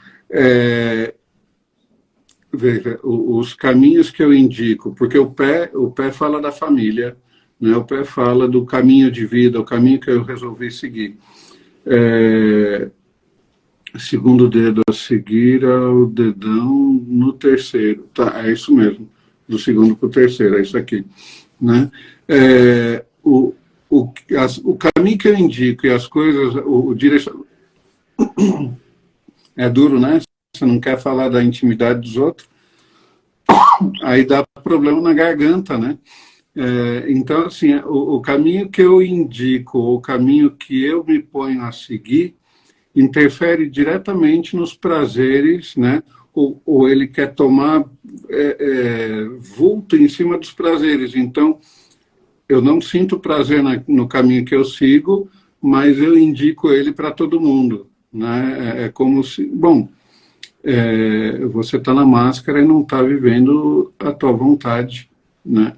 veja, os caminhos que eu indico, porque o pé fala da família, né, o pé fala do caminho de vida, o caminho que eu resolvi seguir. Segundo dedo a seguir o dedão no terceiro. Tá, é isso mesmo. Do segundo para o terceiro, é isso aqui. Né? O caminho que eu indico e as coisas, o direção... É duro, né? Você não quer falar da intimidade dos outros, aí dá problema na garganta, né? Então, assim, o caminho que eu indico, o caminho que eu me ponho a seguir, interfere diretamente nos prazeres, né? Ou ele quer tomar vulto em cima dos prazeres. Então, eu não sinto prazer no caminho que eu sigo, mas eu indico ele para todo mundo, né? É como se... Bom, você está na máscara e não está vivendo a tua vontade, né?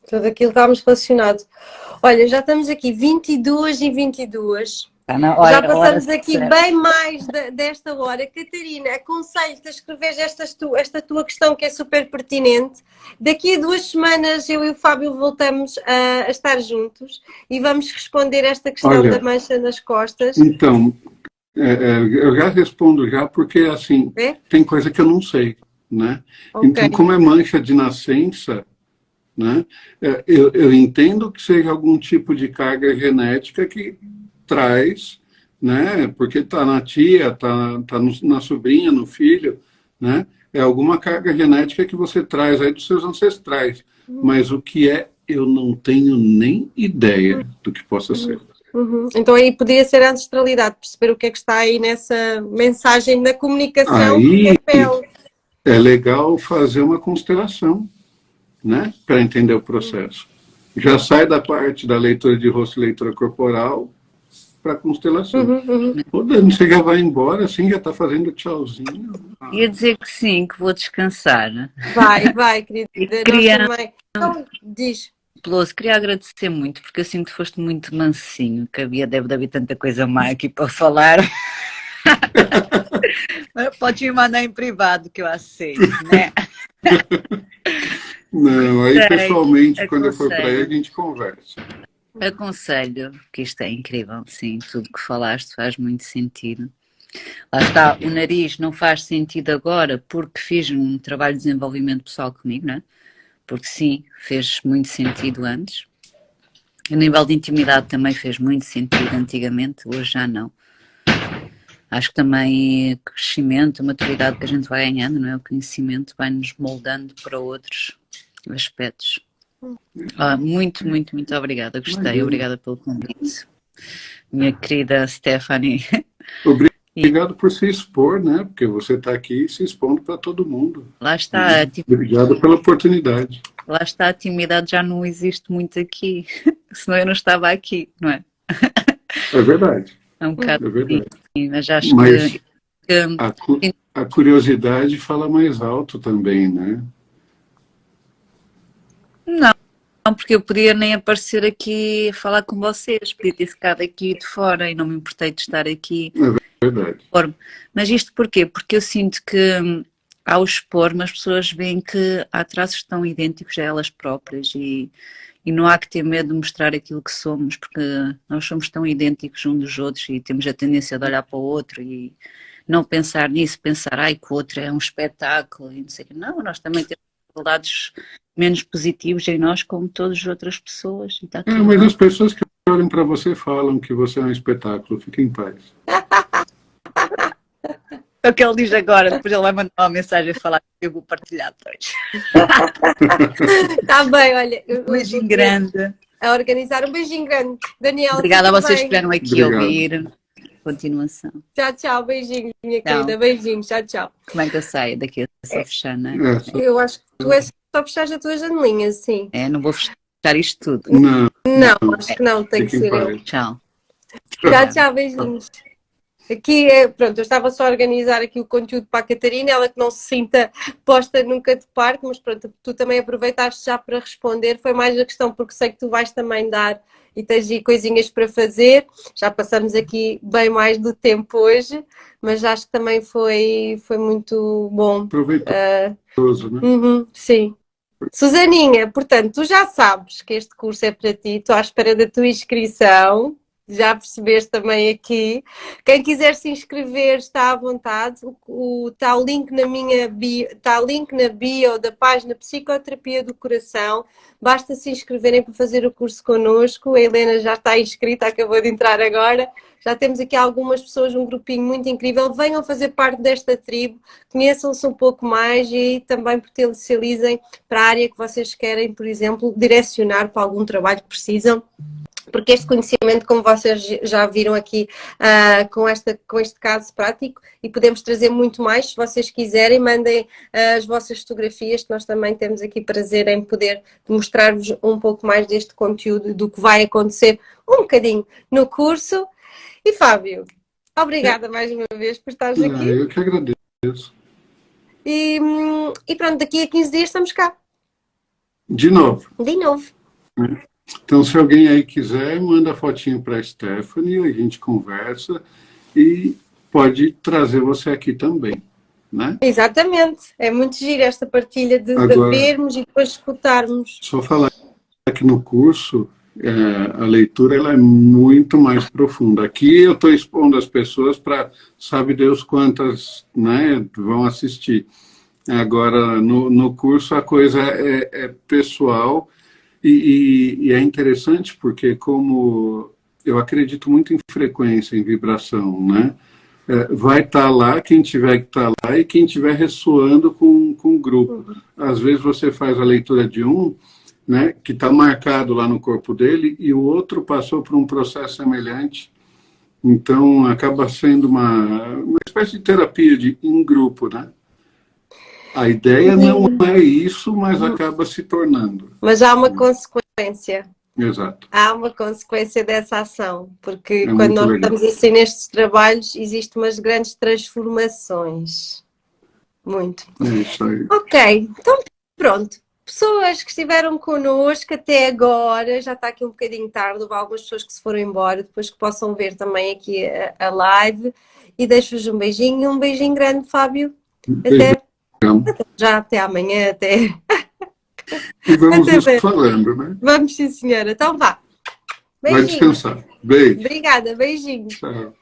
Tudo aquilo estamos relacionados. Olha, já estamos aqui 22h22. Já passamos aqui bem mais desta hora. Catarina, aconselho-te a escrever esta tua questão, que é super pertinente. Daqui a 2 semanas eu e o Fábio voltamos a estar juntos e vamos responder esta questão da mancha nas costas. Então, eu já respondo já, porque assim, tem coisa que eu não sei, né? Okay. Então, como é mancha de nascença, né? Eu entendo que seja algum tipo de carga genética que traz, né? Porque está na tia, está na sobrinha, no filho, né? É alguma carga genética que você traz aí dos seus ancestrais. Mas o que eu não tenho nem ideia do que possa ser. Então aí poderia ser a ancestralidade, perceber o que é que está aí nessa mensagem da comunicação. Aí é legal fazer uma constelação, né? Para entender o processo. Já sai da parte da leitura de rosto e leitura corporal para constelação. O Dani, você já vai embora, assim, já está fazendo tchauzinho. Ia dizer que sim, que vou descansar. Vai, querida. Nós também. Então, diz. Peloso, queria agradecer muito, porque eu sinto que foste muito mansinho, que deve haver tanta coisa má aqui para falar. Pode me mandar em privado que eu aceito, né? Não, aí pessoalmente, quando eu for para aí, a gente conversa. Aconselho, que isto é incrível, sim, tudo que falaste faz muito sentido. Lá está, o nariz não faz sentido agora porque fiz um trabalho de desenvolvimento pessoal comigo, não é? Porque sim, fez muito sentido antes. O nível de intimidade também fez muito sentido antigamente, hoje já não. Acho que também o crescimento, a maturidade que a gente vai ganhando, não é? O conhecimento vai nos moldando para outros aspectos. Muito, muito, muito obrigada, gostei, obrigada pelo convite. Minha querida Stephanie. Obrigado por se expor, né? Porque você está aqui se expondo para todo mundo. Lá está. Obrigado pela oportunidade. Lá está, a timidez já não existe muito aqui, senão eu não estava aqui, não é? É verdade. É um bocado verdade. Assim, mas acho que a curiosidade fala mais alto também, né? Não, porque eu podia nem aparecer aqui a falar com vocês, podia ter ficado aqui de fora e não me importei de estar aqui. É verdade. Mas isto porquê? Porque eu sinto que ao expor-me as pessoas veem que há traços tão idênticos a elas próprias e não há que ter medo de mostrar aquilo que somos, porque nós somos tão idênticos uns dos outros e temos a tendência de olhar para o outro e não pensar nisso, pensar, que o outro é um espetáculo e não sei o que. Não, nós também temos lados menos positivos em nós, como todas as outras pessoas. E tá tudo mas as pessoas que olham para você falam que você é um espetáculo. Fique em paz. É o que ele diz agora, depois ele vai mandar uma mensagem e falar que eu vou partilhar depois. Está bem, olha. Um beijinho grande. A organizar um beijinho grande. Daniela. Obrigada a vocês que vieram aqui ouvir. Continuação. Tchau, beijinho, minha querida. Beijinho, tchau. Como é que eu saio daqui? É só fechar, não é? Eu acho que tu és só fechar as tuas janelinhas, sim. Não vou fechar isto tudo. Não, acho que não, tem que ser eu. Tchau. Tchau, beijinhos. Aqui pronto, eu estava só a organizar aqui o conteúdo para a Catarina, ela que não se sinta posta nunca de parte, mas pronto, tu também aproveitaste já para responder, foi mais a questão porque sei que tu vais também dar e tens aí coisinhas para fazer, já passamos aqui bem mais do tempo hoje, mas acho que também foi muito bom. Proveitoso, né? Sim. Susaninha, portanto, tu já sabes que este curso é para ti, estou à espera da tua inscrição, já percebeste também aqui. Quem quiser se inscrever está à vontade, está o link na minha bio, está o link na bio da página Psicoterapia do Coração, basta se inscreverem para fazer o curso connosco, a Helena já está inscrita, acabou de entrar agora. Já temos aqui algumas pessoas, um grupinho muito incrível. Venham fazer parte desta tribo, conheçam-se um pouco mais e também potencializem para a área que vocês querem, por exemplo, direcionar para algum trabalho que precisam. Porque este conhecimento, como vocês já viram aqui, com este caso prático, e podemos trazer muito mais, se vocês quiserem, mandem as vossas fotografias, que nós também temos aqui prazer em poder mostrar-vos um pouco mais deste conteúdo, do que vai acontecer um bocadinho no curso. E Fábio, obrigada mais uma vez por estares aqui. Eu que agradeço. E pronto, daqui a 15 dias estamos cá. De novo. De novo. Então, se alguém aí quiser, manda a fotinho para a Stephanie, a gente conversa e pode trazer você aqui também, né? Exatamente. É muito giro esta partilha de vermos e depois escutarmos. Só falar que no curso, a leitura ela é muito mais profunda. Aqui eu estou expondo as pessoas para, sabe Deus quantas, né, vão assistir. Agora, no curso a coisa é pessoal e é interessante porque como eu acredito muito em frequência, em vibração, né? Vai estar lá quem tiver que estar lá e quem estiver ressoando com o grupo. Às vezes você faz a leitura de um, né, que está marcado lá no corpo dele e o outro passou por um processo semelhante. Então, acaba sendo uma espécie de terapia em grupo, né? A ideia não é isso, mas acaba se tornando. Mas há uma consequência. Exato. Há uma consequência dessa ação, porque É quando nós legal. estamos assim nestes trabalhos, existem umas grandes transformações. Muito. É isso aí. Ok, então pronto. Pessoas que estiveram connosco até agora, já está aqui um bocadinho tarde, houve algumas pessoas que se foram embora, depois que possam ver também aqui a live. E deixo-vos um beijinho e um beijinho grande, Fábio. Até amanhã, até. E vamos até nos bem. falando, né? Vamos sim, senhora. Então vá. Vai Beijinho. descansar. Beijo. Obrigada, beijinho. Tchau.